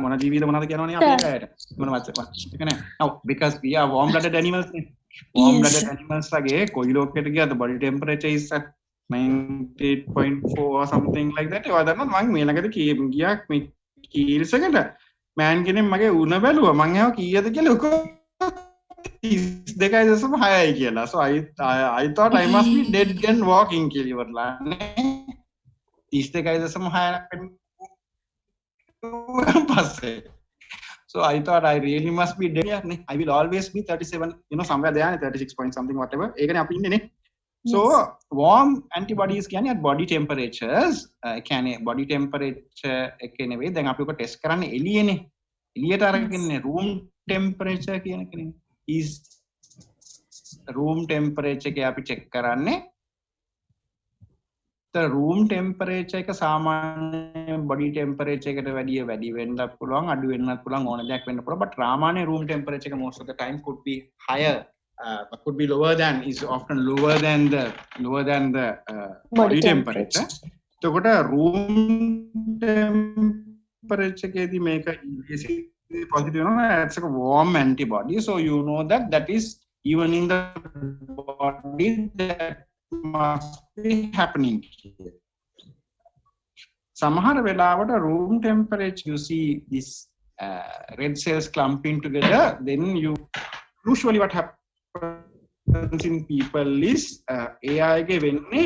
A: මොන ජීවිද මොනවද කියනවනේ අපි ඒකට මොන වචන ඒක නෑ now because we are warm blooded animals නේ warm blooded animals වගේ කොයි ලෝකෙට ගියාද body temperature is at 98.4 or something like that ඒවා දන්නවද මම මේ ළඟදී ගියා මේ කීල්ස් එකට මෑන් කෙනෙක් මගේ උණ බැලුවා මම ඒවා කීයද කියලා ඔක 32.6යි කියලා so I thought I must be dead and walking කියලා ඉවරලා නේ 32.6 පස්සේ so I thought I really must be dead I will always be 37 you know somewhere there 36 point something whatever ඒකනේ අපි ඉන්නේ නේ so warm antibodies කියන්නේ at body temperatures කියන්නේ body temperature එකේ නෙවෙයි දැන් අපි ඔක ටෙස්ට් කරන්නේ එළියනේ එළියට අරගෙන room temperature කියන එකනේ is room temperature එකේ අපි check කරන්නේ the room temperature එක සාමාන්‍ය body temperature එකට වැඩි වෙන්නත් පුළුවන් අඩු වෙන්නත් පුළුවන් ඕන දෙයක් වෙන්න පුළුවන් but සාමාන්‍ය room temperature එක most of the time could be higher could be lower than is often lower than the body temperature එතකොට room temperature එකේදී මේක positive වෙනවා that's a warm antibody so you know that is even in the body that must be happening here. Samahar velawata room temperature you see this red cells clumping together then you usually what happens in people is AI ge wenne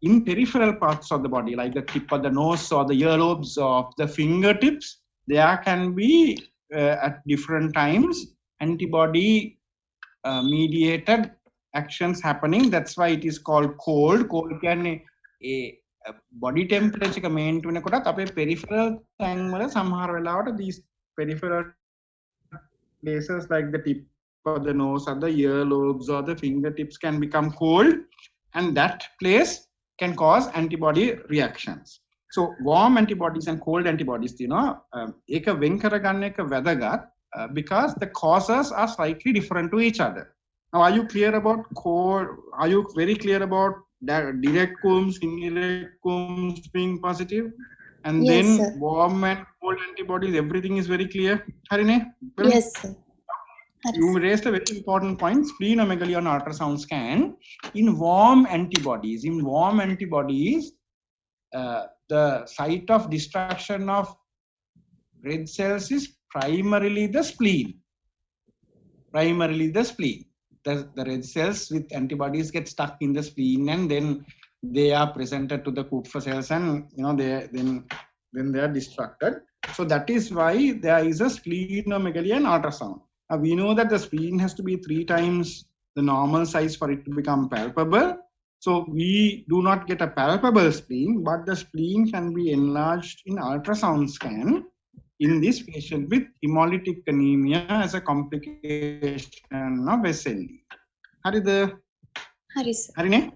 A: in peripheral parts of the body like the tip of the nose or the earlobes of the fingertips there can be at different times antibody mediated actions happening that's why it is called cold කියන්නේ ඒ body temperature එක maintain වෙනකොටත් අපේ peripheral තැන් වල සමහර වෙලාවට these peripheral places like the tip of the nose or the earlobes or the fingertips can become cold and that place can cause antibody reactions so warm antibodies and cold antibodies you know ඒක වෙන් කරගන්න එක වැදගත් because the causes are slightly different to each other. Now, are you clear about cold? Are you very clear about direct combs, indirect combs being positive? And
B: yes,
A: then
B: sir.
A: warm and cold antibodies, everything is very clear. Harine? Well,
B: yes, sir.
A: You raised a very important point. Splenomegaly on ultrasound scan. In warm antibodies, the site of destruction of red cells is primarily the spleen. The red cells with antibodies get stuck in the spleen and then they are presented to the Kupffer cells and you know then they are destructed. So that is why there is a splenomegaly and ultrasound. Now we know that the spleen has to be 3 times the normal size for it to become palpable. So we do not get a palpable spleen, but the spleen can be enlarged in ultrasound scan in this patient with haemolytic anemia as a complication of SLE. Harida?
B: Haris.
A: Harine?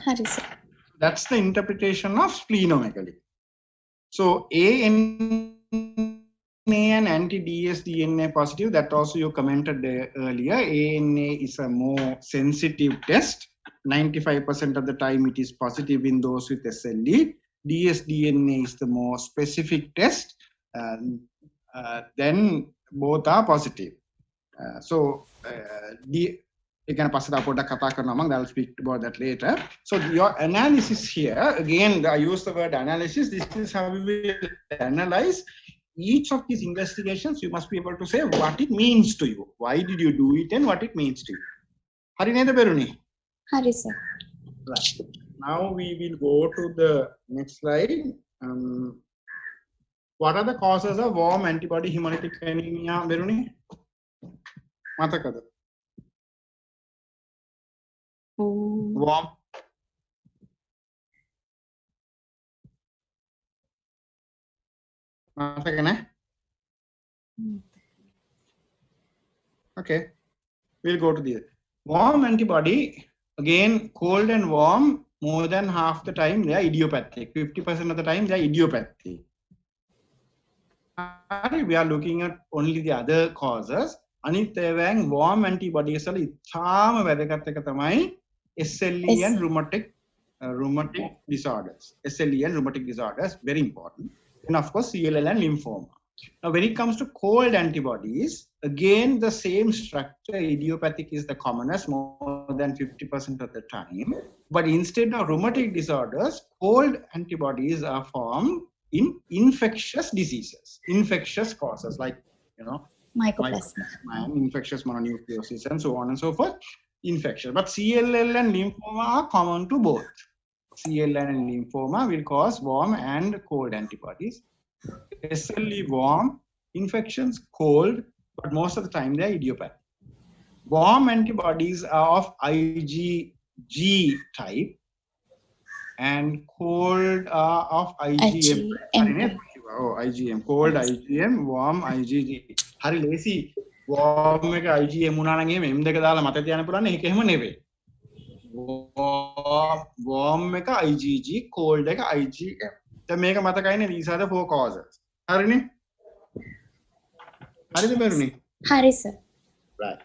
B: Haris.
A: That's the interpretation of splenomegaly. So ANA and anti-dsDNA positive, that also you commented earlier. ANA is a more sensitive test. 95% of the time it is positive in those with SLE. dsDNA is the more specific test. Then both are positive. I'll speak about that later. So your analysis here, again, I use the word analysis. This is how we will analyze each of these investigations. You must be able to say what it means to you. Why did you do it and what it means to you. Harineda Beruni?
B: Haris.
A: Right. Now we will go to the next slide. What are the causes of warm antibody hemolytic anemia, Beruni? Matakada. Warm. Okay, we'll go to the warm antibody. Again, cold and warm, more than half the time they are idiopathic. 50% of the time they are idiopathic. We are looking at only the other causes. Anith warm antibodies are ඉතාම වැදගත් එක තමයි SLE and rheumatic disorders. SLE and rheumatic disorders, very important. And of course, CLL and lymphoma. Now, when it comes to cold antibodies, again, the same structure, idiopathic is the commonest, more than 50% of the time. But instead of rheumatic disorders, cold antibodies are formed in infectious diseases, infectious causes like,
B: Mycoplasma,
A: infectious mononucleosis, and so on and so forth. Infection. But CLL and lymphoma are common to both. CLL and lymphoma will cause warm and cold antibodies. SLE warm, infections cold, but most of the time they are idiopathic. Warm antibodies are of IgG type and cold are of IgM. IgM. Cold IgM, warm IgG. Hari lazy. Warm එක IgM උනා නම් එහෙම M දෙක දාලා මත තියන්න පුළුවන් ඒක එහෙම නෙවෙයි. Warm එක IgG, cold එක IgM. දැන් මේක මතකයිනේ, these are the four causes. හරිනේ? හරිද බෙරුනි?
B: හරි sir.
A: Right.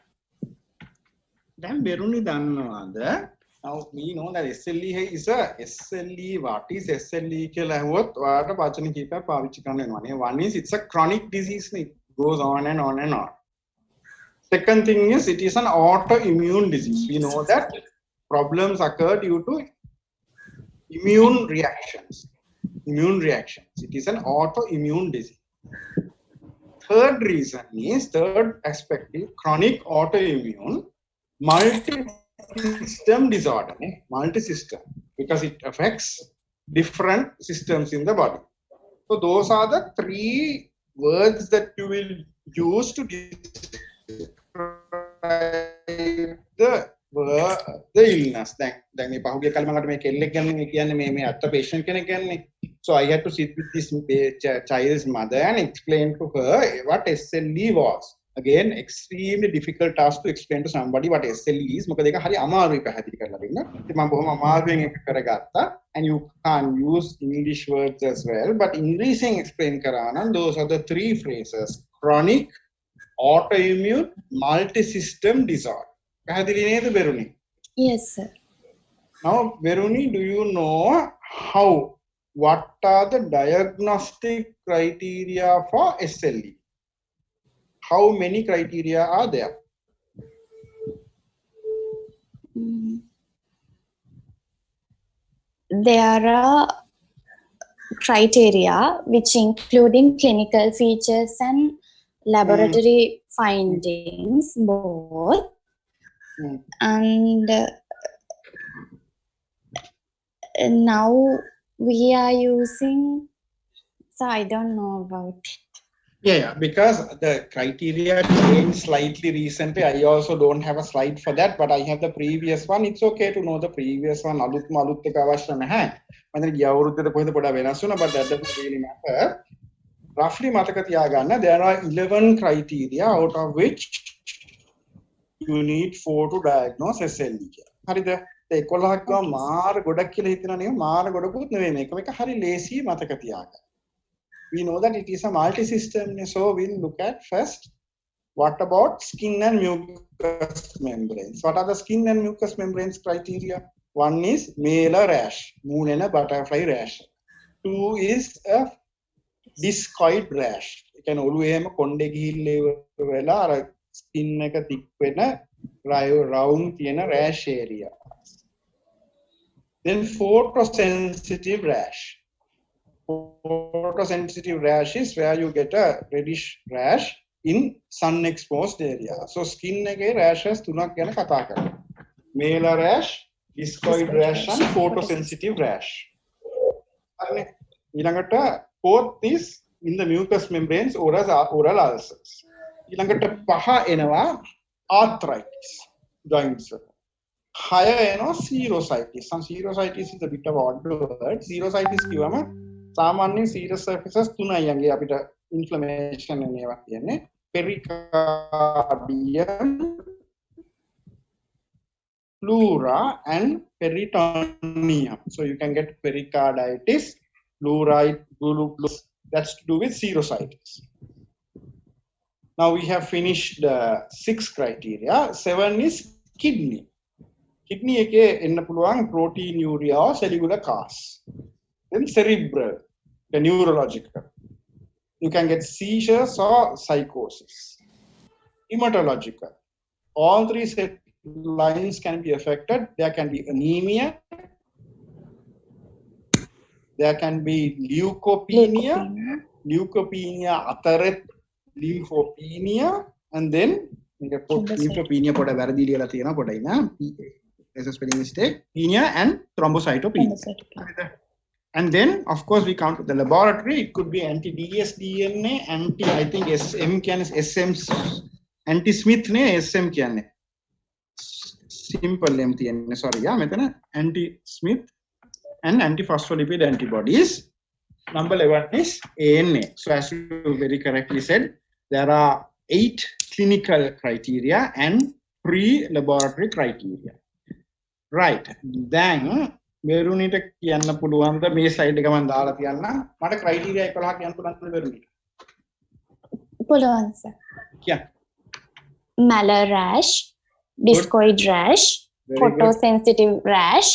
A: දැන් බෙරුනි දන්නවද? Now we know that SLE is a SLE. What is SLE කියලා ඇහුවොත් ඔයාලට වචන කීපයක් පාවිච්චි කරන්න වෙනවා. One is it's a chronic disease. It goes on and on and on. Second thing is it is an autoimmune disease. We know that problems occur due to immune reactions. It is an autoimmune disease. Third aspect is chronic autoimmune multi-system disorder. Multi-system, because it affects different systems in the body. So those are the three words that you will use to describe the illness. Then patient so I had to sit with this child's mother and explain to her what SLE was. Again, extremely difficult task to explain to somebody what SLE is. And you can't use English words as well. But English explain karana, those are the three phrases: chronic, autoimmune, multi-system disorder.
B: Yes sir.
A: Now, Veruni, do you know what are the diagnostic criteria for SLE? How many criteria are there?
B: There are criteria which including clinical features and laboratory findings both. And now we are using, so I don't know about it.
A: Yeah, because the criteria changed slightly recently. I also don't have a slide for that, but I have the previous one. It's okay to know the previous one. අලුත් එක අවශ්‍ය නැහැ. මම ගිය අවුරුද්දට කොහෙද පොඩ්ඩක් වෙනස් වුණා, but that doesn't really matter. Roughly මතක තියාගන්න, there are 11 criteria out of which you need 4 to diagnose SLE කියලා. හරිද? ඒ 11ක් ගාව මාර ගොඩක් කියලා හිතනවා නේ. මාර ගොඩකුත් නෙවෙයි මේක. මේක හරි ලේසි මතක තියාගන්න. We know that it is a multi-system, so we'll look at first what about skin and mucous membranes. What are the skin and mucous membranes criteria? One is malar rash, moon and a butterfly rash. 2 is a discoid rash. You can always konde gihille wela ara skin එක thick වෙන round තියෙන rash area. Then photosensitive rash. Photosensitive rash is where you get a reddish rash in sun exposed area. So skin එකේ rashes තුනක් ගැන කතා කරමු. Malar rash, discoid rash and photosensitive rash. හරිනේ. ඊළඟට fourth is in the mucous membranes oral ulcers. ඊළඟට පහ එනවා arthritis, joints. 6 එනවා serositis. Some serositis is a bit of odd word. Serositis කියවම සාමාන්‍යයෙන් serous surfaces තුනයි යන්නේ අපිට inflammation එන ඒවා කියන්නේ pericardium, pleura and peritoneum. So you can get pericarditis, pleuritis, that's to do with serositis. Now we have finished the 6 criteria. 7 is kidney. Kidney එකේ එන්න පුළුවන් proteinuria or cellular cars. Then cerebral, the neurological. You can get seizures or psychosis. Hematological. All 3 set lines can be affected. There can be anemia. There can be leukopenia. Leukopenia, atharet, lymphopenia, and then lymphopenia poda වැරදි ලියලා තියෙනවා පොඩයි නා. There's a spelling mistake. Penia and thrombocytopenia. And then, of course, we count the laboratory. It could be anti-DS DNA, I think SM can SM, anti-Smith ne SM can simple M TN. Sorry, yeah, metana anti-Smith and anti-phospholipid antibodies. Number 11 is ANA. So, as you very correctly said, there are 8 clinical criteria and pre-laboratory criteria. Right. Then. මෙරුණිට කියන්න පුළුවන්ද මේ slide එක මම දාලා තියන්න මට criteria 11ක් කියන්න පුළුවන්ද මෙරුණිට
B: පුළුවන් සර්
A: කියන්න
B: malar rash, discoid rash, photosensitive rash,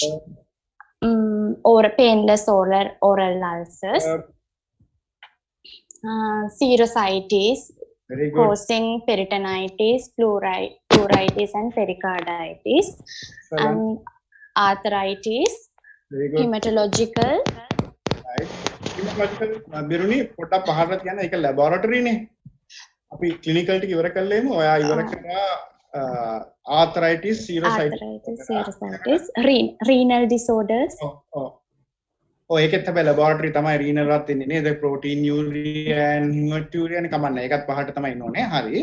B: or painless oral ulcers, serositis causing peritonitis, pleuritis and pericarditis, and arthritis, hematological.
A: Right. Hematological බිරුණි පොඩ්ඩක් පහරට කියන්න ඒක ලැබොරටරි නේ. අපි ක්ලිනිකල් ටික ඉවර කළේම ඔයා ඉවර කරා arthritis, serositis,
B: renal disorders.
A: ඔය ඒකෙත් හැබැයි ලැබොරටරි තමයි renal එකත් ඉන්නේ නේද? proteinuria and hematuria නේ කමන්නේ. ඒකත් පහට තමයි ඉන්න ඕනේ. හරි.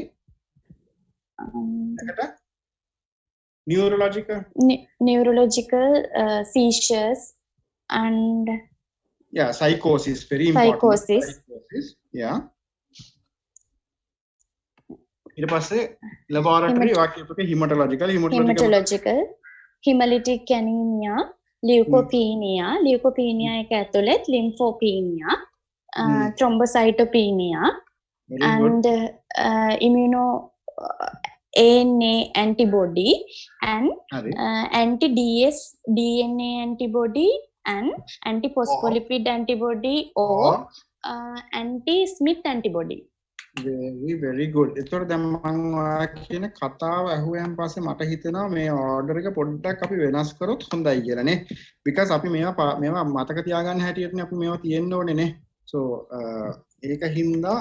A: එකට
B: neurological seizures and
A: psychosis, very important. Psychosis, yeah. ඊට පස්සේ laboratory වාක්‍යයක hematological
B: hemolytic anemia, leukopenia එක ඇතුළත් lymphopenia, thrombocytopenia and ANA antibody and anti-DS DNA antibody and anti-phospholipid antibody or anti-Smith antibody.
A: Very good. එතකොට දැන් මම කියන කතාව අහුවෙන් පස්සේ මට හිතෙනවා මේ ඕඩර් එක පොඩ්ඩක් අපි වෙනස් කරොත් හොඳයි කියලා නේ. because අපි මේවා මතක තියාගන්න හැටියටනේ අපි මේවා තියෙන්න ඕනේ නේ. so ඒක හින්දා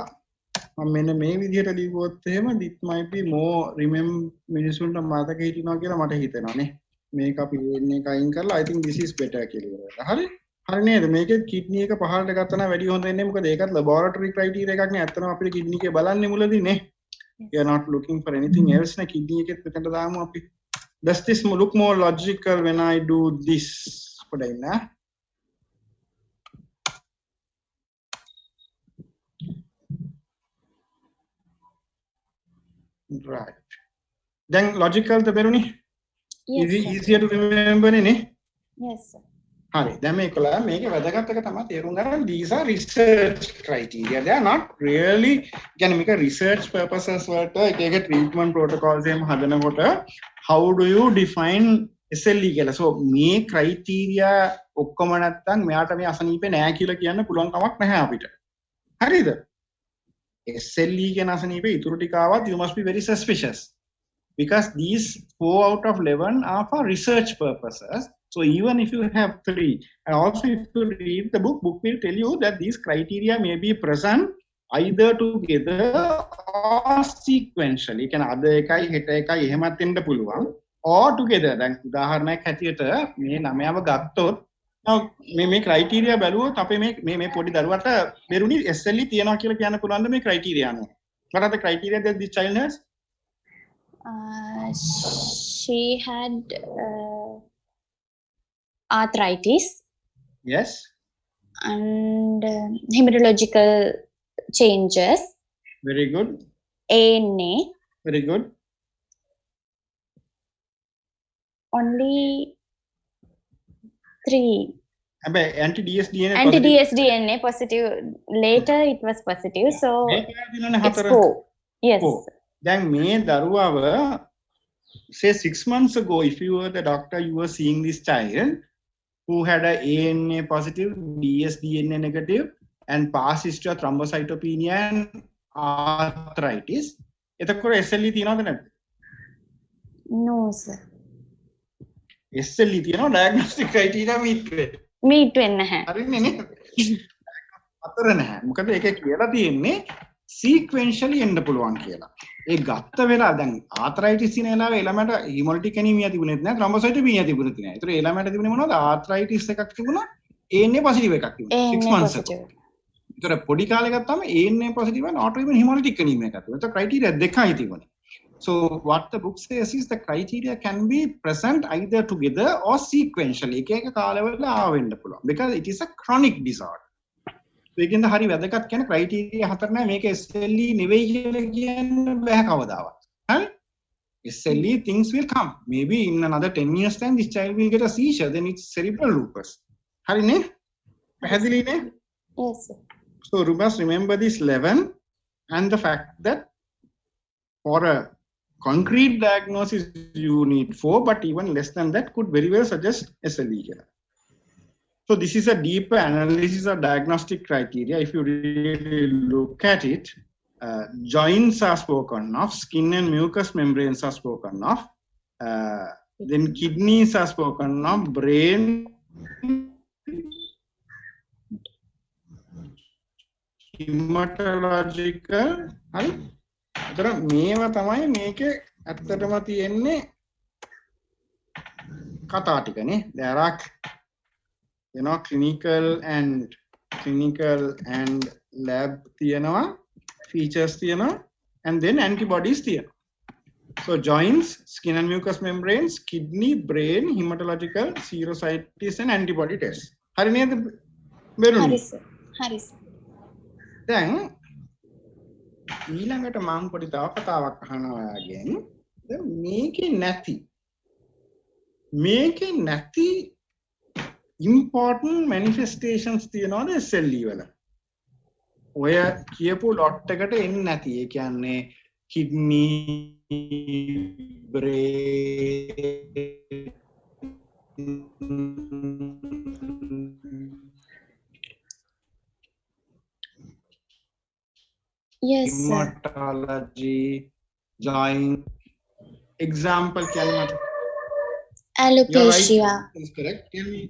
A: මම මෙන්න මේ විදිහට ලිව්වොත් එහෙම it might be more මිනිසුන්ට මතක හිටිනවා කියලා මට හිතෙනවා නේ. මේක අපි වෙන්නේ කයින් කරලා I think this is better කියලා. හරි? හරි නේද? මේකේ කිඩ්නි එක පහළට ගත්තා නම් වැඩි හොඳ වෙන්නේ. මොකද ඒකත් ලැබොරටරි ක්‍රයිටීරියා එකක් නේ. ඇත්තටම අපිට කිඩ්නි එකේ බලන්නේ මුලදී නේ. We are not looking for anything else නේ. කිඩ්නි එකෙත් මෙතනට දාමු අපි. Does this look more logical when I do this? පොඩ්ඩයි නා. Right. Then logical the beruni?
B: Yes,
A: Is it
B: sir.
A: easier to remember නේ?
B: Yes, sir.
A: හරි. දැන් මේකලා මේකේ වැදගත් එක තමයි තේරුම් ගන්න these are research criteria. They are not really කියන්නේ මේක research purposes වලට එක එක treatment protocols එහෙම හදනකොට how do you define SLE කියලා. So මේ criteria ඔක්කොම නැත්තම් මෙයාට මේ අසනීපේ නෑ කියලා කියන්න පුළුවන් කමක් නැහැ අපිට. හරිද? SLE කියන අසනීපේ ඉතුරු ටික ආවත් you must be very suspicious. Because these 4 out of 11 are for research purposes. So even if you have 3, and also if you read the book will tell you that these criteria may be present either together or sequentially. Can other එකයි හෙට එකයි එහෙමත් වෙන්න පුළුවන් or together. දැන් උදාහරණයක් හැටියට මේ 9ව ගත්තොත් මේ criteria බැලුවොත් අපේ මේ පොඩි දරුවට බෙරුණි SLE තියනවා කියලා කියන්න පුළුවන්ද මේ criteria අනුව? What are the criteria that this child has?
B: She had arthritis
A: Yes.
B: and hematological changes.
A: Very good.
B: ANA.
A: Very good.
B: Only 3.
A: anti-DS-DNA
B: Anti-DS-DNA positive. Later it was positive. So it's 4. Yes.
A: 4. Then me daruwa say 6 months ago, if you were the doctor, you were seeing this child who had a ANA positive, DS-DNA negative, and past history of thrombocytopenia and arthritis. එතකොට SLE තියනවද නැද්ද?
B: No, sir.
A: SLE තියනවා diagnostic criteria meet වෙන්න.
B: meet වෙන්නේ නැහැ.
A: හරිනේ නේද? අතර නැහැ. මොකද ඒකේ කියලා තියෙන්නේ sequentially එන්න පුළුවන් කියලා. ඒ ගත්ත වෙලාව දැන් ආතරයිටිස් තියෙන වෙලාවේ ළමයට haemolytic anemia තිබුණෙත් නැහැ, thrombocytopenia තිබුණෙත් නැහැ. ඒතර ඒ ළමයට තිබුණේ මොනවද? ආතරයිටිස් එකක් තිබුණා, ANA positive එකක් තිබුණා. 6 months ago. ඒතර පොඩි කාලේ ගත්තාම ANA positive and autoimmune hemolytic anemia එකක් තිබුණා. ඒතර criteria දෙකයි තිබුණේ. So what the book says is the criteria can be present either together or sequentially. එක එක කාලවල ආවෙන්න පුළුවන්. Because it is a chronic disorder. ඒකෙන්ද හරි වැදගත් කියන ක්‍රයිටීරියා හතර නෑ මේක SLE නෙවෙයි කියලා කියන්න බෑ කවදාවත්. හරි? SLE things will come. Maybe in another 10 years time this child will get a seizure, then it's cerebral lupus. හරි නේ? පැහැදිලි නේ?
B: Yes, sir.
A: So you must remember this 11 and the fact that for a concrete diagnosis you need 4, but even less than that could very well suggest SLE here. So this is a deeper analysis of diagnostic criteria. If you really look at it, joints are spoken of, skin and mucous membranes are spoken of, then kidneys are spoken of, brain, hematological, right? අතර මේවා තමයි මේකේ ඇත්තටම තියෙන්නේ කතා ටිකනේ. There are clinical and lab තියෙනවා, features තියෙනවා, and then antibodies තියෙනවා. So joints, skin and mucous membranes, kidney, brain, hematological, serositis and antibody tests. හරි නේද බෙරුනි?
B: හරි සර්. හරි සර්.
A: දැන් ඊළඟට මම පොඩි තව කතාවක් අහනවා ඔයාගෙන්. දැන් මේකේ නැති important manifestations තියනවාද SLE වල? ඔය කියපු lot එකට එන්නේ නැති. ඒ කියන්නේ kidney,
B: Yes, sir.
A: hematology, joint. Example කියන්න මට.
B: Alopecia.
A: Is correct. Tell me.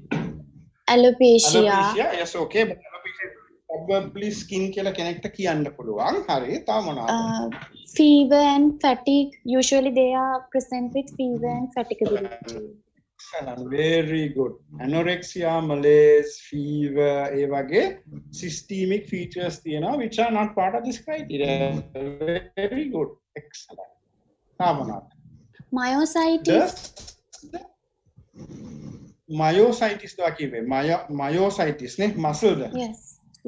B: Alopecia.
A: Alopecia, yes, okay. But alopecia probably skin කියලා කෙනෙක්ට කියන්න පුළුවන්. හරි. තව මොනවද?
B: Fever and fatigue. Usually they are present with fever and fatigability.
A: Excellent. Very good. Anorexia, malaise, fever, ඒ වගේ systemic features තියෙනවා which are not part of this criteria. Very good. Excellent. Tamanat.
B: Myositis.
A: Myositis तो किवे myositis ने muscle ද
B: Yes.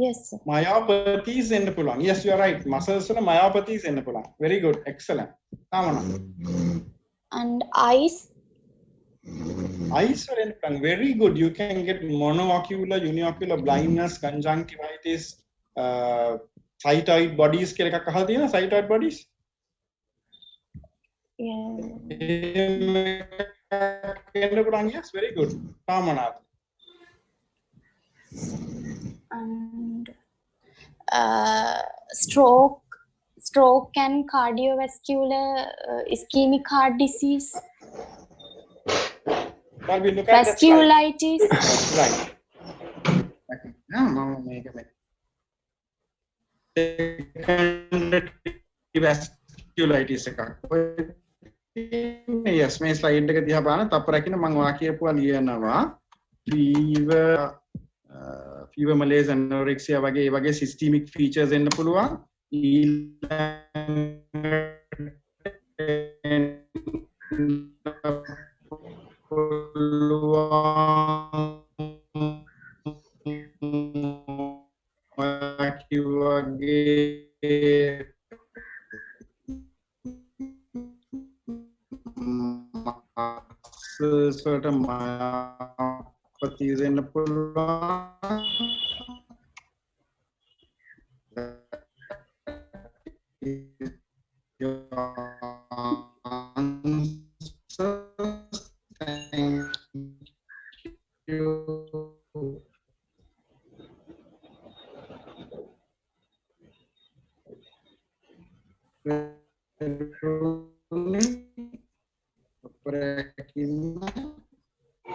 B: Yes, sir.
A: myopathies එන්න පුළුවන්. Yes, you are right. Muscles වල myopathies එන්න පුළුවන්. Very good. Excellent. Tamanat.
B: And eyes.
A: Eyes වල එන්න පුළුවන්. Very good. You can get monoocular, uniocular blindness, conjunctivitis, cytoid bodies කියලා එකක් අහලා තියෙනවා. Cytoid bodies.
B: Yeah.
A: Yes, very good. Tamanat.
B: And stroke and cardiovascular ischemic heart disease.
A: Well, we look at the slide.
B: Vasculitis.
A: Right. Vasculitis එකක්. Yes, මේ slide එක දිහා බලන්න තප්පරකින් මම ඔයා කියපුවා ලියනවා. Fever, malaise, anorexia වගේ ඒ වගේ systemic features එන්න පුළුවන්. Sort of myopathies in the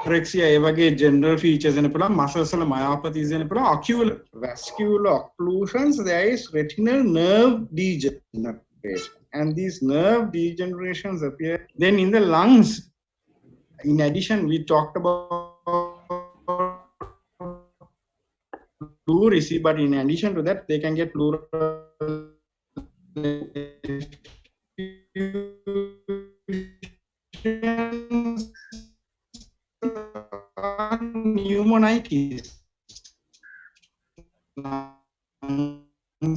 A: Anorexia ඒ වගේ general features එන්න පුළුවන් muscles වල myopathies එන්න පුළුවන් ocular vascular occlusions there is retinal nerve degeneration and these nerve degenerations appear then in the lungs. In addition, we talked about pleurisy, but in addition to that they can get pleural pneumonitis,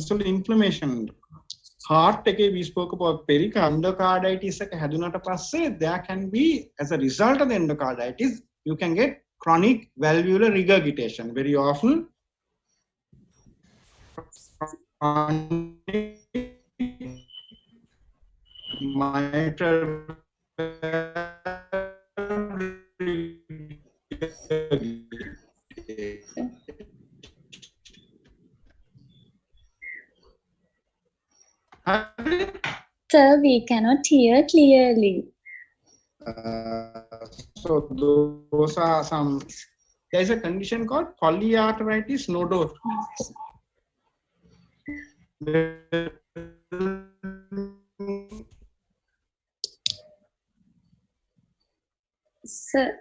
A: so inflammation. Heart එකේ we spoke about pericarditis එක හැදුනට පස්සේ there can be as a result of the endocarditis you can get chronic valvular regurgitation very often. Mitral
B: Sir, we cannot hear clearly.
A: So those are some. There is a condition called polyarteritis nodosus.
B: Sir,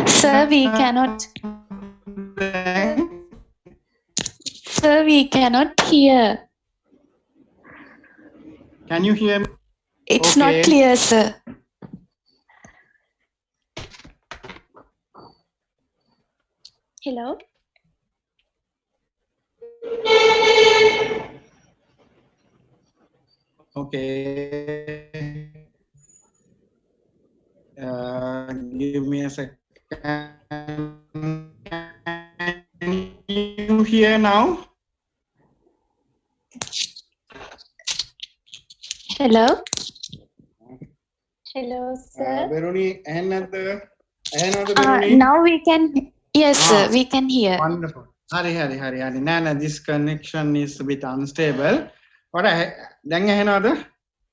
B: sir, we cannot. Sir, we cannot hear.
A: Can you hear me?
B: It's not clear, sir. Hello?
A: Okay. Give me a second. Can you hear now?
B: Hello? Hello, sir.
A: Veroni, another
B: Now we can, yes, sir, we can hear.
A: Wonderful. Hari. Nana, this connection is a bit unstable. What දැන් ඇහෙනවද?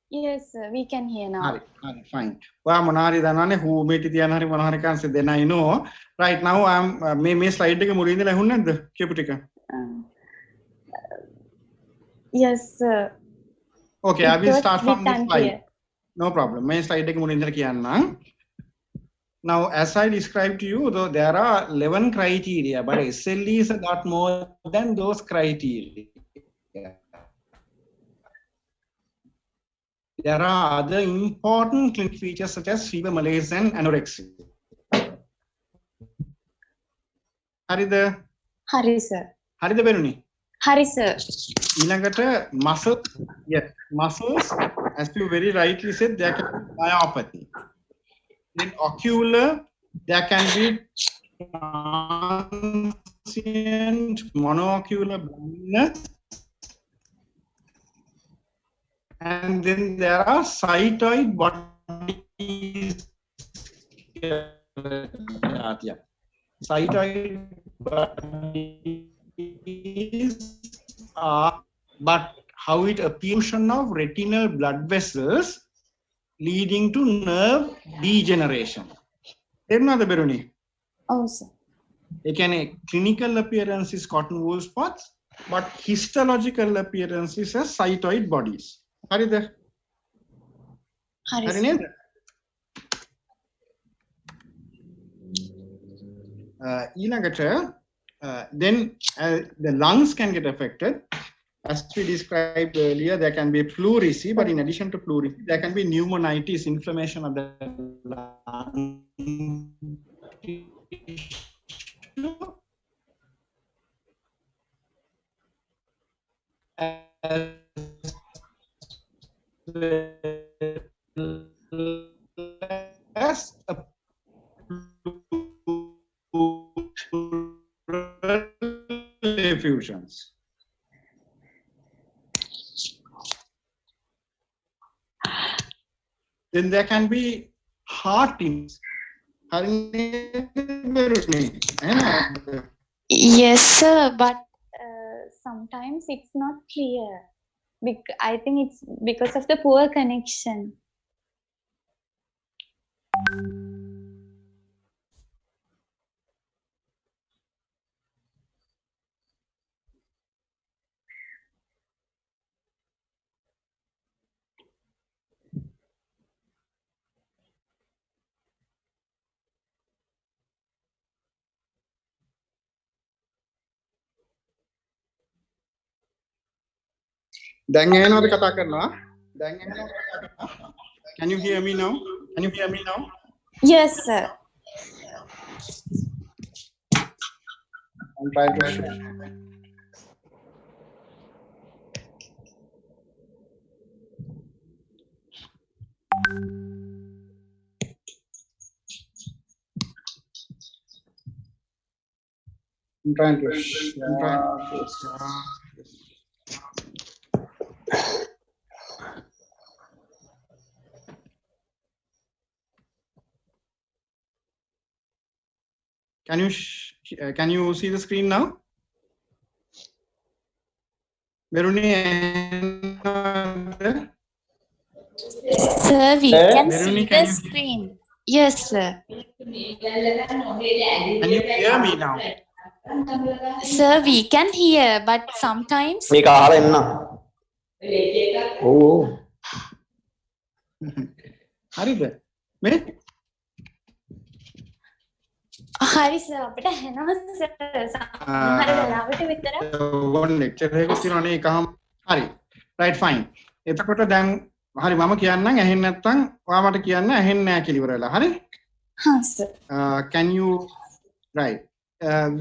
B: Yes, sir, we can hear now.
A: Hari, fine. ඔයා මොනාරි දන්නවනේ who meet තියන හරි මොනාරි කන්සේ then I know. Right now I'm මේ slide එක මුලින් ඉඳලා ඇහුන්නේ නැද්ද? කියපු ටික.
B: Yes, sir.
A: Okay, I will start from this slide. No problem. මේ slide එක මුලින් ඉඳලා කියන්නම්. Now, as I described to you, though there are 11 criteria, but SLE is a lot more than those criteria. There are other important clinical features such as fever, malaise, and anorexia. හරිද?
B: හරි sir.
A: හරිද බෙරුනි?
B: හරි sir.
A: ඊළඟට muscle, yes, muscles, as you very rightly said, there can be myopathy. Then ocular, there can be transient monocular blindness, and then there are cytoid bodies. Yeah. Cytoid bodies are, but how it appears of retinal blood vessels leading to nerve degeneration. තේරුණාද බෙරුනි?
B: ඔව් sir.
A: ඒ කියන්නේ clinical appearance is cotton wool spots, but histological appearance is as cytoid bodies. හරිද?
B: හරි
A: හරි
B: sir.
A: නේද? ඊළඟට then the lungs can get affected. As we described earlier, there can be pleurisy, but in addition to pleurisy, there can be pneumonitis, inflammation of the lung tissue, as a pleural effusions. Then there can be heart disease.
B: Yes sir, but sometimes it's not clear. I think it's because of the poor connection.
A: දැන් ඇහෙනවද කතා කරනවා? දැන් ඇහෙනවද කතා කරනවා? Can you hear me now? Can you hear me now?
B: Yes sir.
A: I'm trying to share. I'm trying to Can you see the screen now? Veruni,
B: Sir, we can
A: Veruni,
B: see
A: can
B: the
A: you-
B: screen. Yes sir.
A: Can you hear me now?
B: Sir, we can hear, but sometimes
E: මේක අහලා එන්න. ඔව්.
A: හරිද? මේ
B: හරි sir අපිට ඇහෙනවා sir. සමහර වෙලාවට විතර.
A: one lecture එකක් තියෙනවා නේ එකම. හරි. Right fine. එතකොට දැන් හරි මම කියන්නම් ඇහෙන්නේ නැත්නම් ඔයා මට කියන්න ඇහෙන්නේ නැහැ කියලා ඉවර වෙලා. හරි?
B: හා sir.
A: Can you right?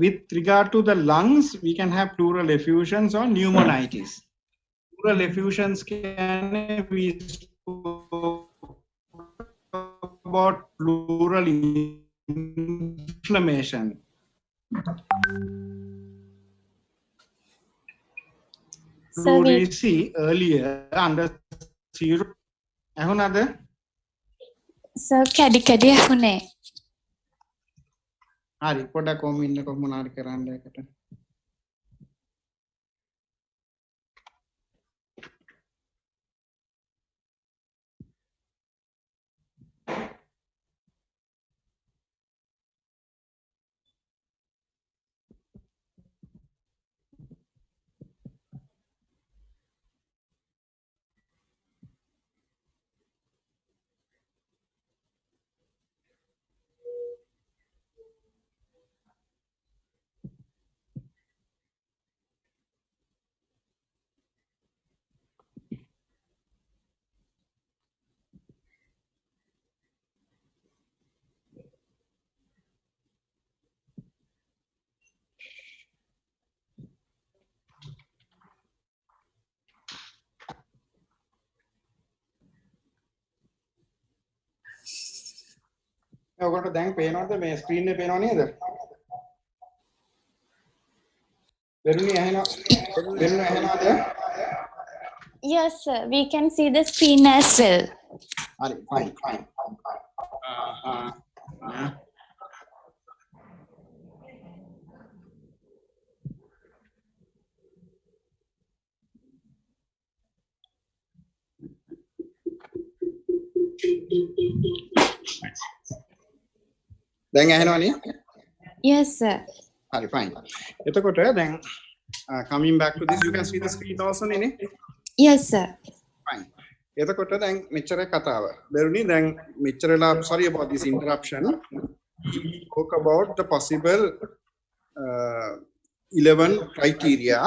A: With regard to the lungs, we can have pleural effusions or pneumonitis. Pleural effusions can be about pleural inflammation.
B: Sir, we,
A: Pleurisy earlier under zero. ඇහුණාද?
B: sir කැඩි කැඩි ඇහුනේ.
A: හරි පොඩක් කොම් ඉන්නකො මොනාරි කරන්න එකට. ඔයගොල්ලෝ දැන් පේනවද මේ ස්ක්‍රීන් එකේ පේනව නේද? වෙරුණි ඇහෙනවද?
B: Yes, sir. We can see the screen as well.
A: හරි fine. දැන් ඇහෙනවනේ?
B: Yes, sir.
A: හරි fine. එතකොට දැන් coming back to this, you can see the screen also නේ?
B: Yes, sir.
A: Fine. එතකොට දැන් මෙච්චර කතාව. බැරුණි දැන් මෙච්චරලා sorry about this interruption. We spoke about the possible 11 criteria.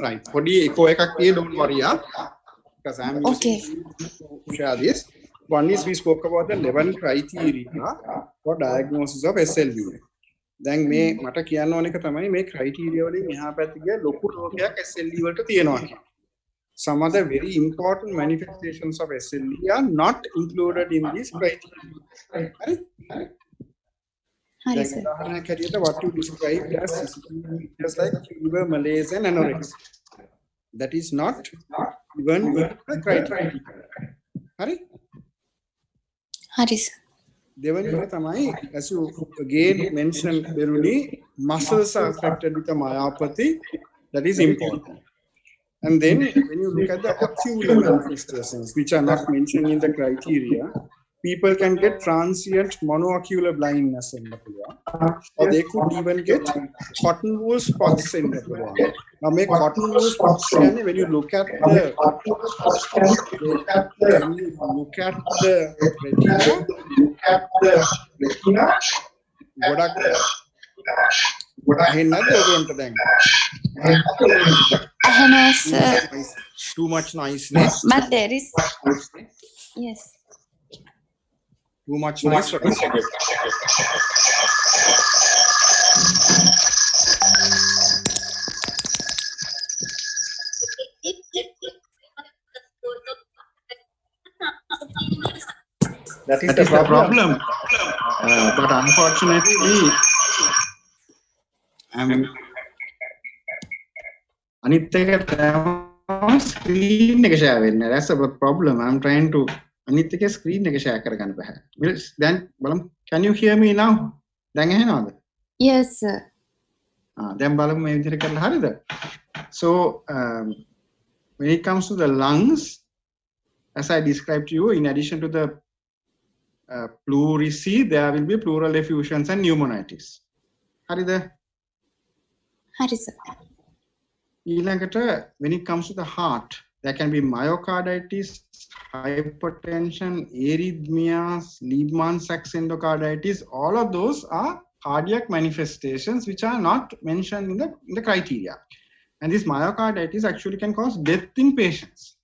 A: Right. Podi echo ekak tiye, don't worry, because I'm using to share this. One is we spoke about the 11 criteria for diagnosis of SLE. දැන් මේ මට කියන්න ඕන එක තමයි මේ criteria වලින් එහා පැත්තේ ගිය ලොකු රෝගයක් SLE වලට තියෙනවා කියලා. Some of the very important manifestations of SLE are not included in these criteria. Right?
B: Hari, sir.
A: උදාහරණයක් හැටියට what you described as just like fever, malaise and anorexia. That is not even the criteria. Hari?
B: Hari, sir.
A: Devani tamai, as you again mentioned, Beruni, muscles are affected with a myopathy. That is important. And then when you look at the ocular manifestations, which are not mentioned in the criteria, people can get transient monoocular blindness in the pulmonary, or they could even get cotton wool spots in the pulmonary. Now, make cotton wool spots when you look at the retina, too much noise.
B: But there is, yes.
A: Too much noise. That is the problem. But unfortunately, අනිත් එක screen එක share වෙන්නේ. That's a problem. I'm trying to අනිත් එකේ screen එක share කරගන්න බෑ. දැන් බලමු. Can you hear me now? දැන් ඇහෙනවද?
B: Yes, sir.
A: දැන් බලමු මේ විදිහට කරලා හරියද? So when it comes to the lungs, as I described to you, in addition to the pleurisy, there will be pleural effusions and pneumonitis. හරිද?
B: Hari, sir.
A: ඊළඟට when it comes to the heart, there can be myocarditis, hypertension, arrhythmias, Liebman-Sachs endocarditis. All of those are cardiac manifestations which are not mentioned in the criteria. And this myocarditis actually can cause death in patients.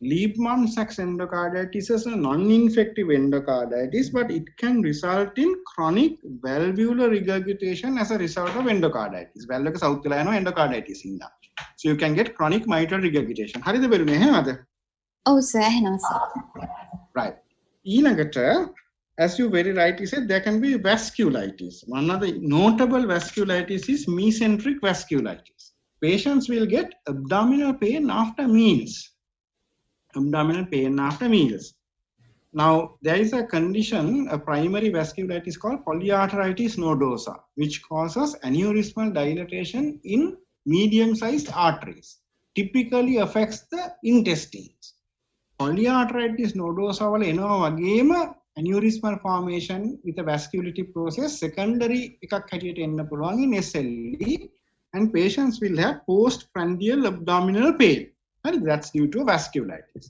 A: Liebman-Sachs endocarditis is a non-infective endocarditis, but it can result in chronic valvular regurgitation as a result of endocarditis. Valve එක south වෙලා යනවා endocarditis ඉඳලා. So you can get chronic mitral regurgitation. හරිද බැලුනේ එහෙමද?
B: Oh, sir. Ahena, sir.
A: Right. ඊළඟට, as you very rightly said, there can be vasculitis. One of the notable vasculitis is mesenteric vasculitis. Patients will get abdominal pain after meals. Abdominal pain after meals. Now, there is a condition, a primary vasculitis called polyarteritis nodosa, which causes aneurysmal dilatation in medium-sized arteries. Typically affects the intestines. Polyarteritis nodosa වල එනවා වගේම aneurysmal formation with a vascularity process secondary එකක් හැටියට එන්න පුළුවන් in SLE, and patients will have postprandial abdominal pain. And that's due to vasculitis.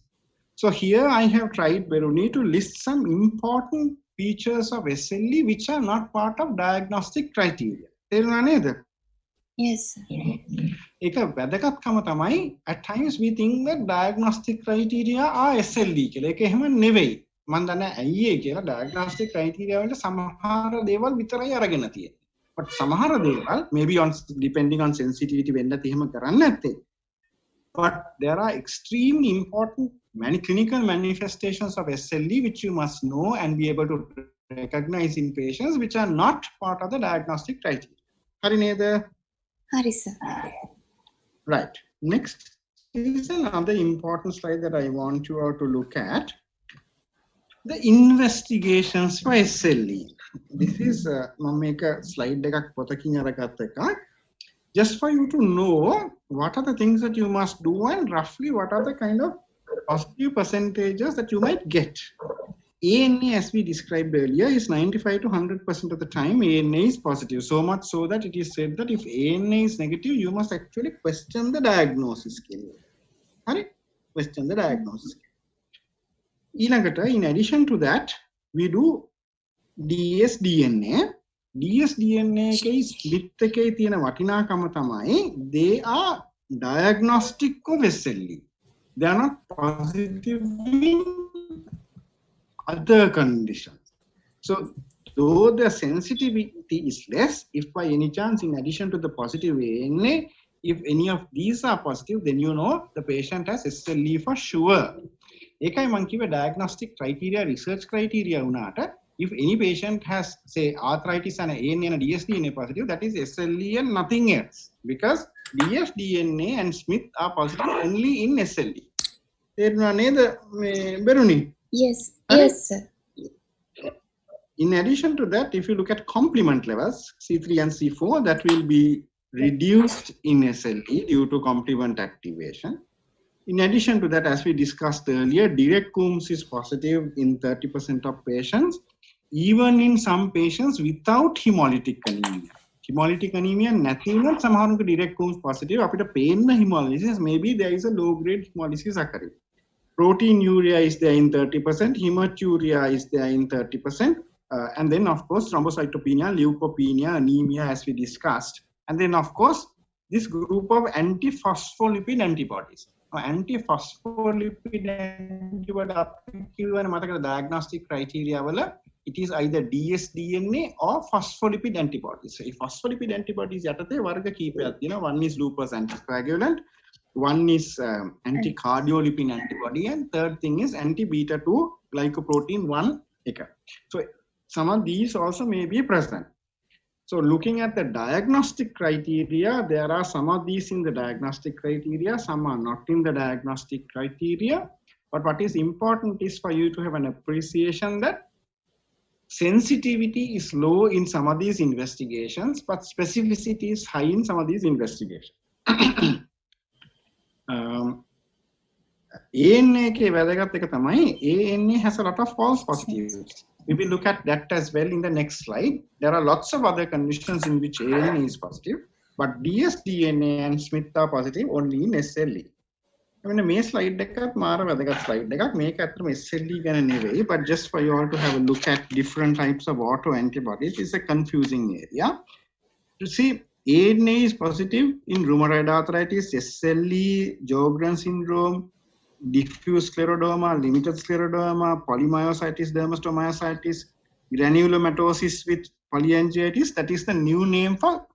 A: So here I have tried, Beruni, to list some important features of SLE which are not part of diagnostic criteria. තේරුණා නේද?
B: Yes, sir.
A: ඒක වැදගත්කම තමයි, at times we think that diagnostic criteria are SLE කියලා. ඒක එහෙම නෙවෙයි. මම දන්නේ ඇයි ඒ කියලා diagnostic criteria වලට සමහර දේවල් විතරයි අරගෙන තියෙන්නේ. But සමහර දේවල් maybe on depending on sensitivity වෙන්නත් එහෙම කරන්නේ නැත්තේ. But there are extremely important clinical manifestations of SLE which you must know and be able to recognize in patients which are not part of the diagnostic criteria. Hari neda?
B: Hari sir.
A: Right. Next is another important slide that I want you all to look at. The investigations for SLE. This is mama make a slide එකක් පොතකින් අරගත්ත එකක්. Just for you to know what are the things that you must do and roughly what are the kind of positive percentages that you might get. ANA, as we described earlier, is 95 to 100% of the time ANA is positive. So much so that it is said that if ANA is negative, you must actually question the diagnosis. Question the diagnosis. In addition to that, we do dsDNA. dsDNA එකේ split එකේ තියෙන වටිනාකම තමයි they are diagnostic of SLE. They are not positive in other conditions. So though the sensitivity is less, if by any chance in addition to the positive ANA, if any of these are positive, then you know the patient has SLE for sure. ඒකයි මම කිව්වේ diagnostic criteria, research criteria වුණාට if any patient has, say, arthritis and ANA and dsDNA positive, that is SLE and nothing else. Because dsDNA and Smith are positive only in SLE.
B: Yes. Yes, sir.
A: In addition to that, if you look at complement levels, C3 and C4, that will be reduced in SLE due to complement activation. In addition to that, as we discussed earlier, direct Coombs is positive in 30% of patients, even in some patients without hemolytic anemia. Hemolytic anemia නැති වුණත් සමහරුන්ට direct Coombs positive අපිට පේන්න hemolysis, maybe there is a low grade hemolysis occurring. Proteinuria is there in 30%, hematuria is there in 30%, and then of course thrombocytopenia, leukopenia, anemia as we discussed, and then of course this group of antiphospholipid antibodies. Antiphospholipid antibody diagnostic criteria it is either dsDNA or phospholipid antibodies. So if phospholipid antibodies යටතේ වර්ග කීපයක් තියෙනවා. One is lupus anticoagulant, one is anticardiolipin antibody, and third thing is anti-beta 2 glycoprotein 1 එක. So some of these also may be present. So looking at the diagnostic criteria, there are some of these in the diagnostic criteria, some are not in the diagnostic criteria. But what is important is for you to have an appreciation that sensitivity is low in some of these investigations, but specificity is high in some of these investigations. ANA has a lot of false positives. We will look at that as well in the next slide. There are lots of other conditions in which ANA is positive, but dsDNA and Smith are positive only in SLE. මේ slide එකත් මාර වැදගත් slide එකක්. මේක ඇත්තටම SLE ගැන නෙවෙයි, but just for you all to have a look at different types of autoantibodies is a confusing area. You see, ANA is positive in rheumatoid arthritis, SLE, Sjogren syndrome, diffuse scleroderma, limited scleroderma, polymyositis, dermatomyositis, granulomatosis with polyangiitis. That is the new name for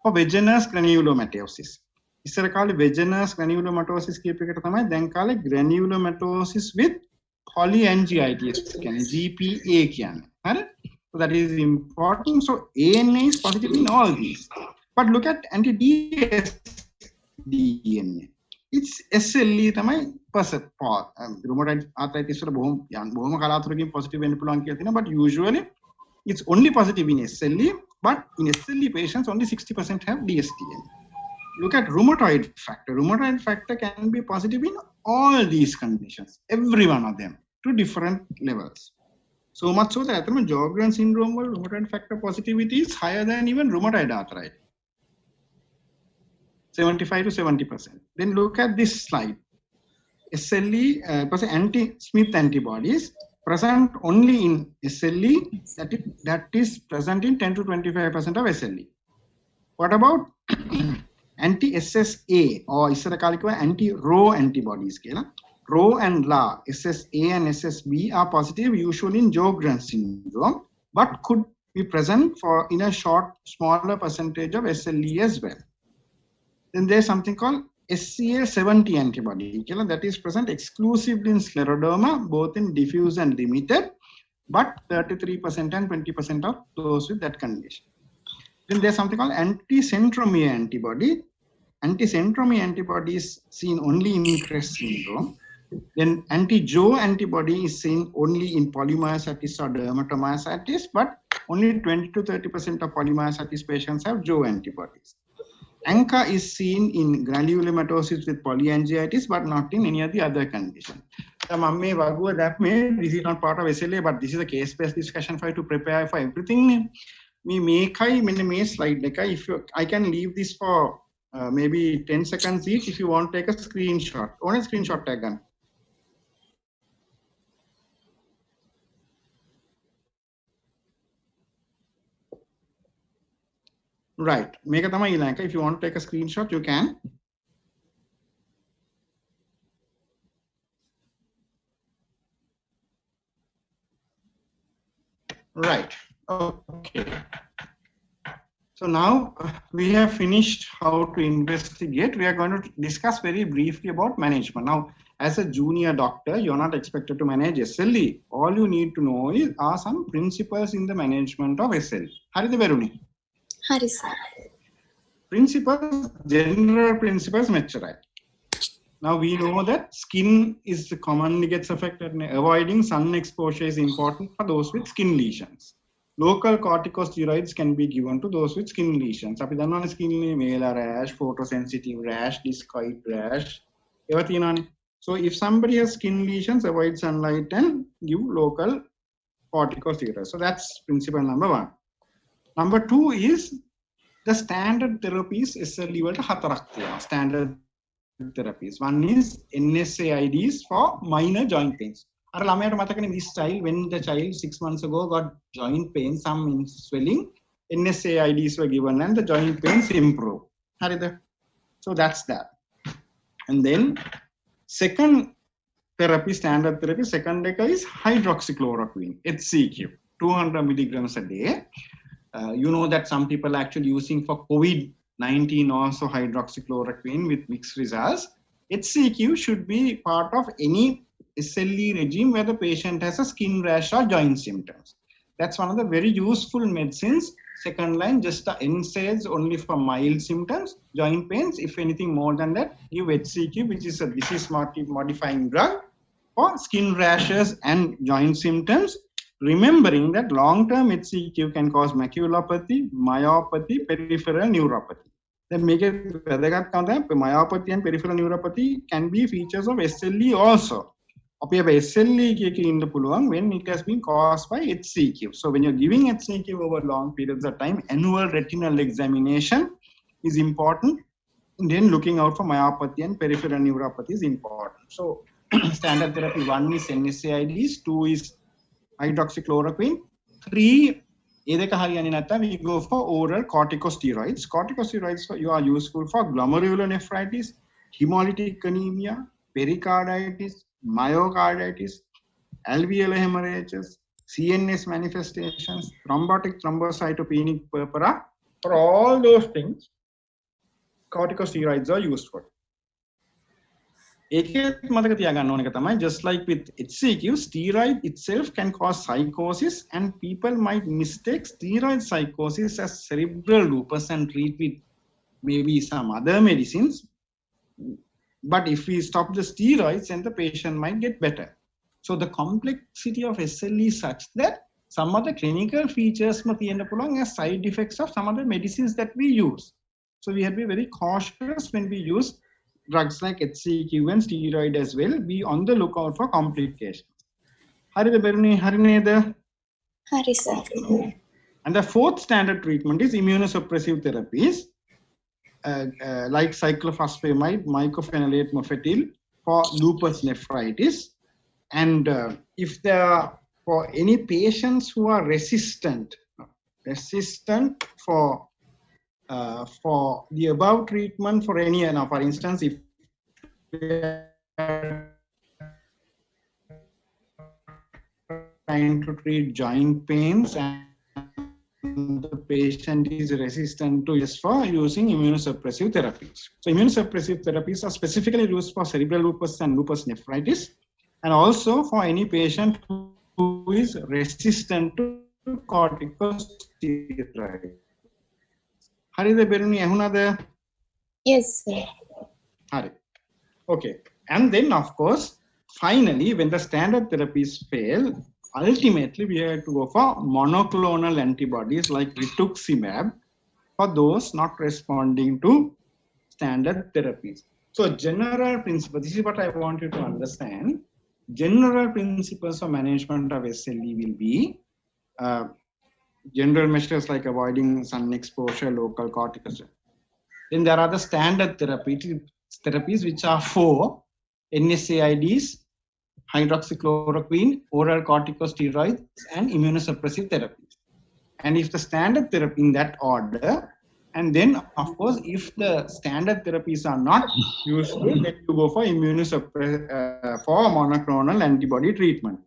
A: Wegener's granulomatosis. ඉස්සර කාලේ Wegener's granulomatosis කියප එකට තමයි දැන් කාලේ granulomatosis with polyangiitis කියන්නේ GPA කියන්නේ. හරි? So that is important. So ANA is positive in all these. But look at anti-dsDNA. It's SLE තමයි rheumatoid arthritis වල බොහොම කලාතුරකින් positive වෙන්න පුළුවන් කියලා තියෙනවා. But usually it's only positive in SLE. But in SLE patients only 60% have dsDNA. Look at rheumatoid factor. Rheumatoid factor can be positive in all these conditions, every one of them, to different levels. So much so that Sjogren syndrome or rheumatoid factor positivity is higher than even rheumatoid arthritis, 75 to 70%. Then look at this slide. SLE, anti-Smith antibodies present only in SLE, that is present in 10 to 25% of SLE. What about anti-SSA or anti-Rho antibodies? Rho and La, SSA and SSB are positive usually in Sjogren syndrome, but could be present in a smaller percentage of SLE as well. Then there's something called SCA70 antibody, that is present exclusively in scleroderma, both in diffuse and limited, but 33% and 20% of those with that condition. Then there's something called anti-centromere antibody. Anti-centromere antibody is seen only in CREST syndrome. Then anti-Jo antibody is seen only in polymyositis or dermatomyositis, but only 20 to 30% of polymyositis patients have Jo antibodies. ANCA is seen in granulomatosis with polyangiitis, but not in any of the other conditions. This is not part of SLA, but this is a case-based discussion for you to prepare for everything. Slide. I can leave this for maybe 10 seconds each if you want to take a screenshot. On a screenshot tag. Right. If you want to take a screenshot, you can. Right. Okay. So now we have finished how to investigate. We are going to discuss very briefly about management. Now, as a junior doctor, you're not expected to manage SLE. All you need to know are some principles in the management of SLE. Harida Beruni.
B: Harisa.
A: Principles, general principles, mechurai. Now we know that skin is commonly gets affected. Avoiding sun exposure is important for those with skin lesions. Local corticosteroids can be given to those with skin lesions. Api dannawane skin mela rash, photosensitive rash, discoid rash. So if somebody has skin lesions, avoid sunlight and give local corticosteroids. So that's principle number 1. Number 2 is the standard therapies SLE වලට 4ක් තියෙනවා. Standard therapies. One is NSAIDs for minor joint pains. අර ළමයාට මතකනේ this child, when the child 6 months ago got joint pain, some swelling, NSAIDs were given and the joint pains improved. හරිද? So that's that. And then second therapy, standard therapy, second is hydroxychloroquine, HCQ, 200 milligrams a day. You know that some people are actually using for COVID-19 also hydroxychloroquine with mixed results. HCQ should be part of any SLE regime where the patient has a skin rash or joint symptoms. That's one of the very useful medicines. Second line, just the NSAIDs only for mild symptoms, joint pains. If anything more than that, give HCQ, which is a disease modifying drug for skin rashes and joint symptoms. Remembering that long-term HCQ can cause maculopathy, myopathy, peripheral neuropathy. Then make it myopathy and peripheral neuropathy can be features of SLE also. SLE when it has been caused by HCQ. So when you're giving HCQ over long periods of time, annual retinal examination is important. And then looking out for myopathy and peripheral neuropathy is important. So standard therapy 1 is NSAIDs, 2 is hydroxychloroquine, 3 we go for oral corticosteroids. Corticosteroids are useful for glomerulonephritis, hemolytic anemia, pericarditis, myocarditis, alveolar hemorrhages, CNS manifestations, thrombotic thrombocytopenic purpura. For all those things, corticosteroids are useful. Just like with HCQ, steroid itself can cause psychosis, and people might mistake steroid psychosis as cerebral lupus and treat with maybe some other medicines. But if we stop the steroids, then the patient might get better. So the complexity of SLE is such that some of the clinical features as side effects of some of the medicines that we use. So we have to be very cautious when we use drugs like HCQ and steroid as well. Be on the lookout for complications. Harida Beruni, Harineda.
B: Harisa.
A: And the fourth standard treatment is immunosuppressive therapies like cyclophosphamide, mycophenolate mofetil for lupus nephritis. And if there are for any patients who are resistant for the above treatment for any, for instance, if trying to treat joint pains and the patient is resistant to just for using immunosuppressive therapies. So immunosuppressive therapies are specifically used for cerebral lupus and lupus nephritis, and also for any patient who is resistant to corticosteroids. Harida Beruni Ahunada?
B: Yes, sir.
A: Hari. Okay. And then, of course, finally, when the standard therapies fail, ultimately we have to go for monoclonal antibodies like rituximab for those not responding to standard therapies. So general principle, this is what I want you to understand. General principles of management of SLE will be general measures like avoiding sun exposure, local corticosteroids. Then there are the standard therapies which are for NSAIDs, hydroxychloroquine, oral corticosteroids, and immunosuppressive therapies. And if the standard therapy in that order, and then of course, if the standard therapies are not useful, then you go for for monoclonal antibody treatment.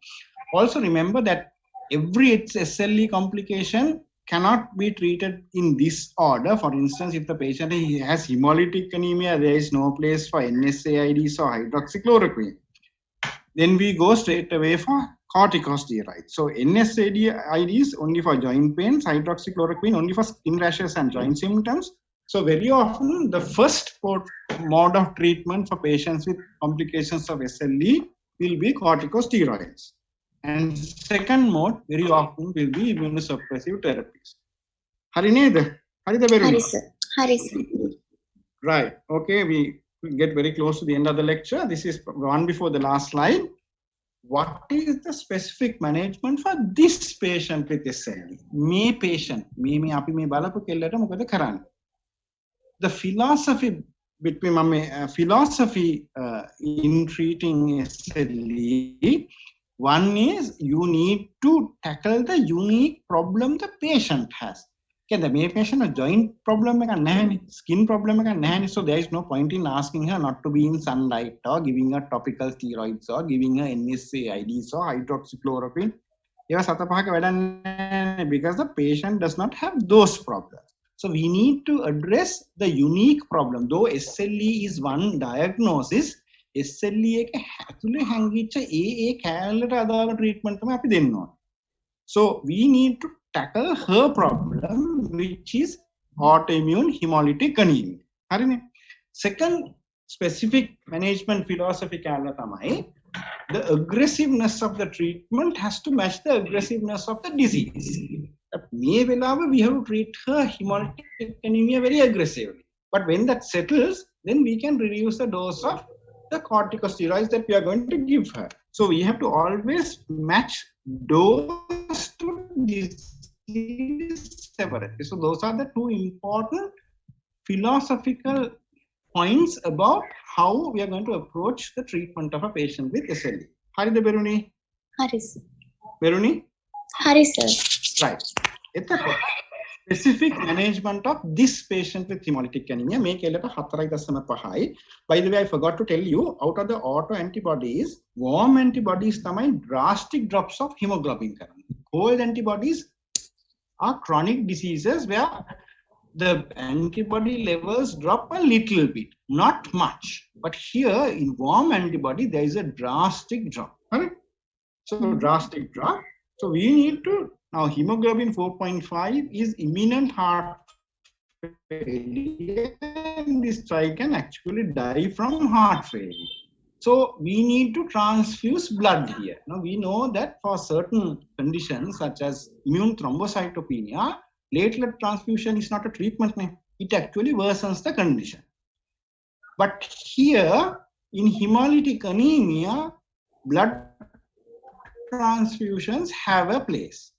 A: Also remember that every SLE complication cannot be treated in this order. For instance, if the patient has hemolytic anemia, there is no place for NSAIDs or hydroxychloroquine. Then we go straight away for corticosteroids. So NSAIDs only for joint pains, hydroxychloroquine only for skin rashes and joint symptoms. So very often the first mode of treatment for patients with complications of SLE will be corticosteroids. And second mode very often will be immunosuppressive therapies. Harineda? Harida Beruni?
B: Hari, sir.
A: Right. Okay, we get very close to the end of the lecture. This is one before the last slide. What is the specific management for this patient with SLE? Me patient, me api me balapu kellata mokada karane? The philosophy between philosophy in treating SLE, one is you need to tackle the unique problem the patient has. The patient a joint problem, skin problem, so there is no point in asking her not to be in sunlight or giving her topical steroids or giving her NSAIDs or hydroxychloroquine. Because the patient does not have those problems. So we need to address the unique problem. Though SLE is one diagnosis, SLE actually treatment. So we need to tackle her problem, which is autoimmune hemolytic anemia. Second specific management philosophy, the aggressiveness of the treatment has to match the aggressiveness of the disease. We have to treat her hemolytic anemia very aggressively. But when that settles, then we can reduce the dose of the corticosteroids that we are going to give her. So we have to always match dose to disease severity. So those are the two important philosophical points about how we are going to approach the treatment of a patient with SLE. Harida Beruni?
B: Hari, sir.
A: Beruni?
B: Hari, sir.
A: Right. Specific management of this patient with hemolytic anemia. By the way, I forgot to tell you, out of the autoantibodies, warm antibodies drastic drops of hemoglobin. Cold antibodies are chronic diseases where the antibody levels drop a little bit, not much. But here in warm antibody, there is a drastic drop. So drastic drop. So we need to, now hemoglobin 4.5 is imminent heart failure, and this child can actually die from heart failure. So we need to transfuse blood here. Now we know that for certain conditions such as immune thrombocytopenia, platelet transfusion is not a treatment. It actually worsens the condition. But here in hemolytic anemia, blood transfusions have a place.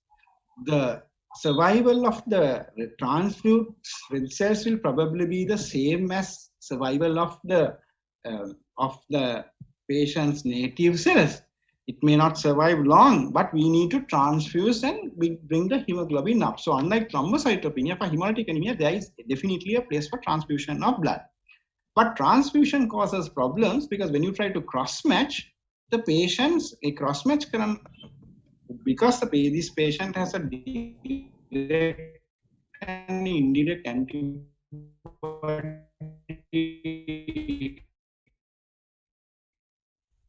A: The survival of the transfused red cells will probably be the same as survival of the patient's native cells. It may not survive long, but we need to transfuse and bring the hemoglobin up. So unlike thrombocytopenia, for hemolytic anemia, there is definitely a place for transfusion of blood. But transfusion causes problems because when you try to cross-match, the patients, a cross-match can, because this patient has a direct and indirect antibody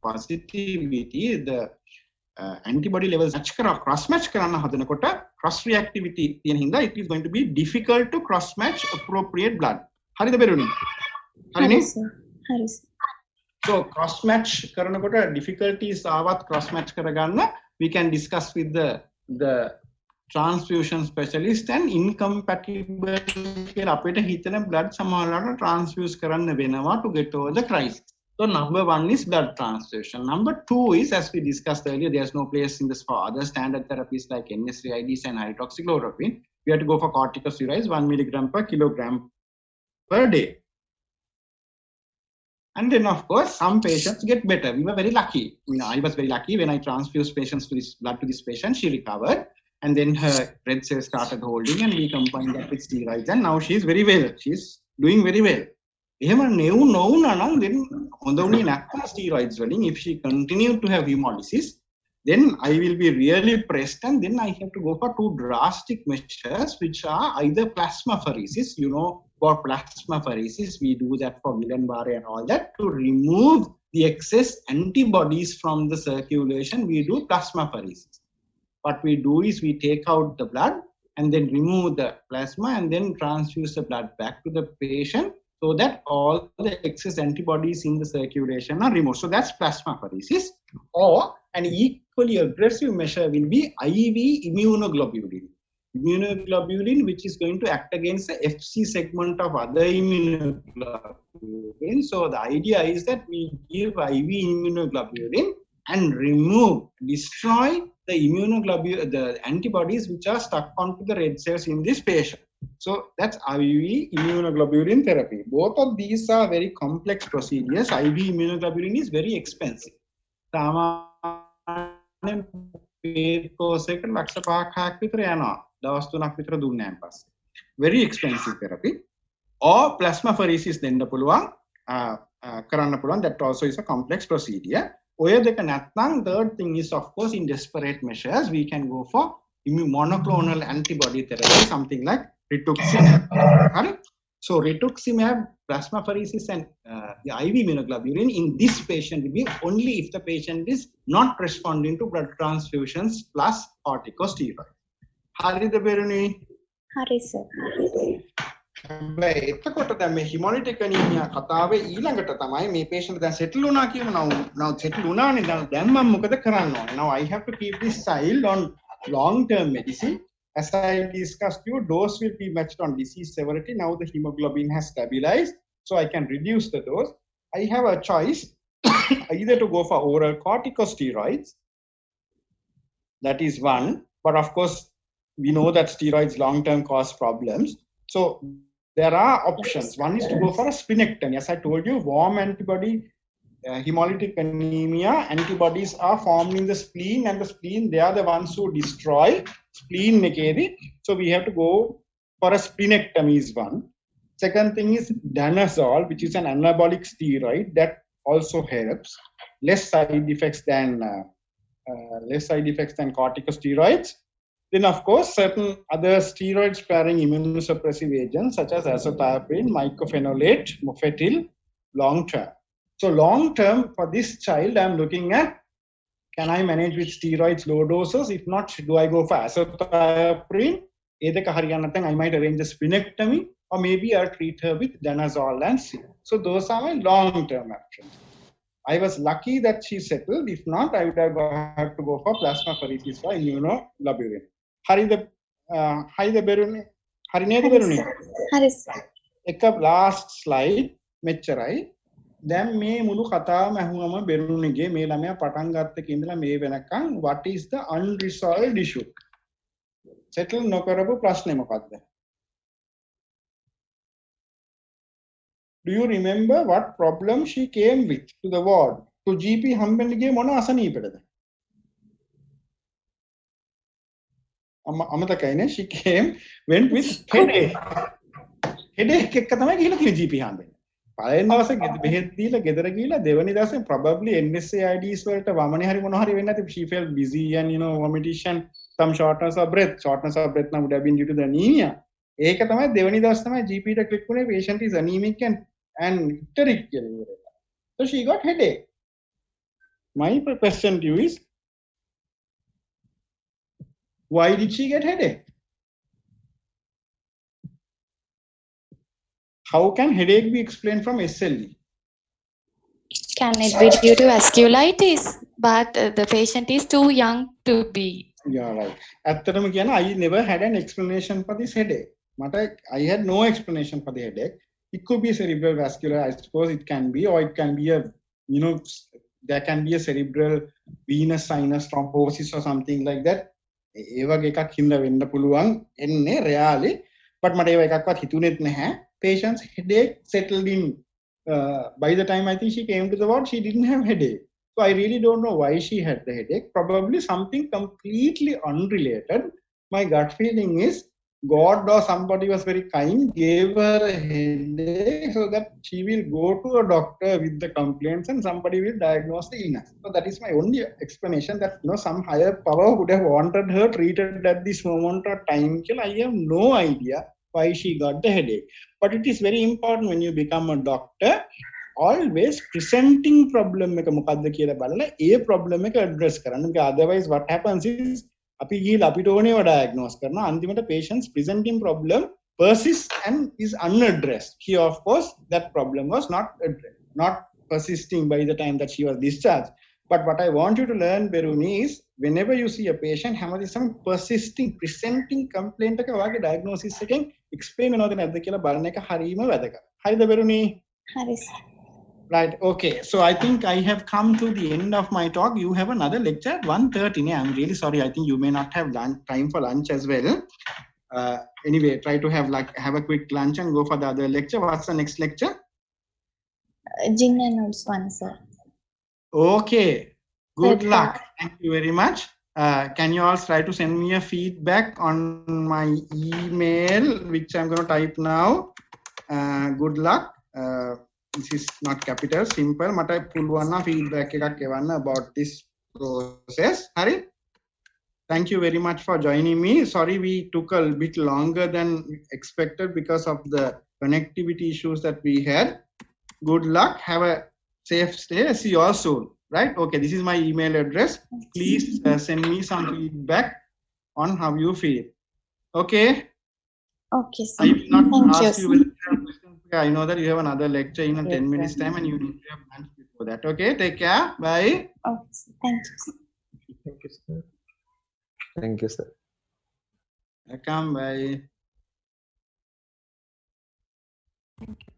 A: positivity, the antibody levels cross match කරන්න හදනකොට cross reactivity තියෙන හින්දා it is going to be difficult to cross match appropriate blood. හරිද බෙරුණි? හරිනේ?
B: හරි.
A: So cross match කරනකොට difficulties ආවත් cross match කරගන්න we can discuss with the transfusion specialist and incompatible කියලා අපිට හිතන blood සමහරවිට transfuse කරන්න වෙනවා to get over the crisis. So number one is blood transfusion. Number two is, as we discussed earlier, there's no place in this for other standard therapies like NSAIDs and hydroxychloroquine. We have to go for corticosteroids 1 milligram per kilogram per day. And then, of course, some patients get better. We were very lucky. I was very lucky when I transfused patients to this blood to this patient. She recovered, and then her red cells started holding, and we combined that with steroids, and now she's very well. She's doing very well. එහෙම නෙවු නොවුනා නම් then හොඳ උනේ නැත්නම් steroids වලින් if she continued to have hemolysis then I will be really pressed, and then I have to go for two drastic measures which are either plasmapheresis. You know about plasmapheresis, we do that for Guillain-Barré and all that. To remove the excess antibodies from the circulation, we do plasmapheresis. What we do is we take out the blood and then remove the plasma and then transfuse the blood back to the patient, so that all the excess antibodies in the circulation are removed. So that's plasmapheresis. Or an equally aggressive measure will be IV immunoglobulin. Immunoglobulin, which is going to act against the FC segment of other immunoglobulin. So the idea is that we give IV immunoglobulin and destroy the the antibodies which are stuck onto the red cells in this patient. So that's IV immunoglobulin therapy. Both of these are very complex procedures. IV immunoglobulin is very expensive. Very expensive therapy. Or plasmapheresis දෙන්න පුළුවන් කරන්න පුළුවන්. That also is a complex procedure. ඔය දෙක නැත්නම් third thing is, of course, in desperate measures we can go for monoclonal antibody therapy, something like rituximab. So rituximab, plasmapheresis, and the IV immunoglobulin in this patient will be only if the patient is not responding to blood transfusions plus corticosteroids. Harida Beruni?
B: Hari sir.
A: එතකොට දැන් මේ hemolytic anemia කතාවේ ඊළඟට තමයි මේ patient දැන් settle වුණා කියමු. now settle වුණානේ. දැන් මම මොකද කරන්න ඕනේ? Now I have to keep this child on long term medicine. As I discussed you, dose will be matched on disease severity. Now the hemoglobin has stabilized, so I can reduce the dose. I have a choice either to go for oral corticosteroids. That is one, but of course we know that steroids long term cause problems. So there are options. One is to go for a splenectomy. As I told you, warm antibody hemolytic anemia antibodies are formed in the spleen, and the spleen, they are the ones who destroy spleen nekedi. So we have to go for a splenectomy is one. Second thing is danazol, which is an anabolic steroid that also helps. Less side effects than corticosteroids. Then, of course, certain other steroid-sparing immunosuppressive agents such as azathioprine, mycophenolate, mofetil, long-term. So long-term for this child, I'm looking at, can I manage with steroids low doses? If not, do I go for azathioprine? I might arrange a splenectomy, or maybe I'll treat her with danazol and C. So those are my long-term options. I was lucky that she settled. If not, I would have to go for plasmapheresis or immunoglobulin. Harida Beruni. Harinedi Beruni.
B: Hari sir.
A: Eka last slide. Mecharai. දැන් මේ මුළු කතාවම අහුවම බෙරුණිගේ මේ ළමයා පටන් ගත්ත කින්දලා මේ වෙනකන් what is the unresolved issue? Settle නොකරපු ප්‍රශ්නේ මොකක්ද? Do you remember what problem she came with to the ward? To GP හම්බෙන්න ගියේ මොන අසනීපෙටද? අමතකයිනේ. She went with headache. Headache එක තමයි ගිහලා තියෙන GP හම්බෙන්න. පළවෙනි දවසේ බෙහෙත් දීලා ගෙදර ගිහලා දෙවෙනි දවසේ probably NSAIDs වලට වමනේ හරි මොනවා හරි වෙන්නේ නැති. She felt dizzy and vomitation. some shortness of breath. Shortness of breath now would have been due to the anemia. ඒක තමයි දෙවෙනි දවස් තමයි GP ට click වුණේ patient is anemic and icteric කියලා ඉවරලා. So she got headache. My question to you is, why did she get headache? How can headache be explained from SLE?
B: Can it be due to vasculitis? But the patient is too young to be.
A: Yeah, right. ඇත්තටම කියන I never had an explanation for this headache. I had no explanation for the headache. It could be cerebral vascular, I suppose it can be, or it can be a, there can be a cerebral venous sinus thrombosis or something like that. ඒ වගේ එකක් හින්දා වෙන්න පුළුවන් එන්නේ rarely. But මට ඒව එකක්වත් හිතුනේත් නැහැ. Patient's headache settled in. By the time I think she came to the ward, she didn't have headache. So I really don't know why she had the headache. Probably something completely unrelated. My gut feeling is God or somebody was very kind, gave her a headache so that she will go to a doctor with the complaints and somebody will diagnose the illness. So that is my only explanation, that some higher power would have wanted her treated at this moment of time. I have no idea why she got the headache. But it is very important when you become a doctor, always presenting problem එක මොකද්ද කියලා බලලා ඒ problem එක address කරන්න. because otherwise what happens is අපි ගිහලා අපිට ඕනේව diagnose කරනවා, අන්තිමට patients presenting problem persists and is unaddressed. Here of course that problem was not persisting by the time that she was discharged. But what I want you to learn, Beruni, is whenever you see a patient හැමතිස්සම persisting presenting complaint එක ඔයාගේ diagnosis එකෙන් explain වෙනවද නැද්ද කියලා බලන එක හරියම වැදගත්. හරිද Beruni?
B: හරි.
A: Right. Okay. So I think I have come to the end of my talk. You have another lecture at 1:30. I'm really sorry. I think you may not have time for lunch as well. Anyway, try to have a quick lunch and go for the other lecture. What's the next lecture?
B: Gin and notes one, sir.
A: Okay. Good
B: Good
A: luck.
B: luck.
A: Thank you very much. Can you all try to send me a feedback on my email, which I'm going to type now. Good luck. This is not capital, simple. මට පුළුවන් නම් feedback එකක් එවන්න about this process. හරි? Thank you very much for joining me. Sorry we took a bit longer than expected because of the connectivity issues that we had. Good luck. Have a safe stay. See you all soon. Right? Okay, this is my email address. Please send me some feedback on how you feel. Okay?
B: Okay, sir.
A: I will not
B: Thank
A: ask
B: you,
A: you
B: sir.
A: whether you have questions. I know that you have another lecture in 10
D: Yes,
A: minutes
D: sir.
A: time and you need to have lunch before that. Okay, take care. Bye.
B: Okay, sir. Thank you, sir.
C: Thank you, sir. Thank you, sir.
A: Welcome. Bye.
B: Thank you.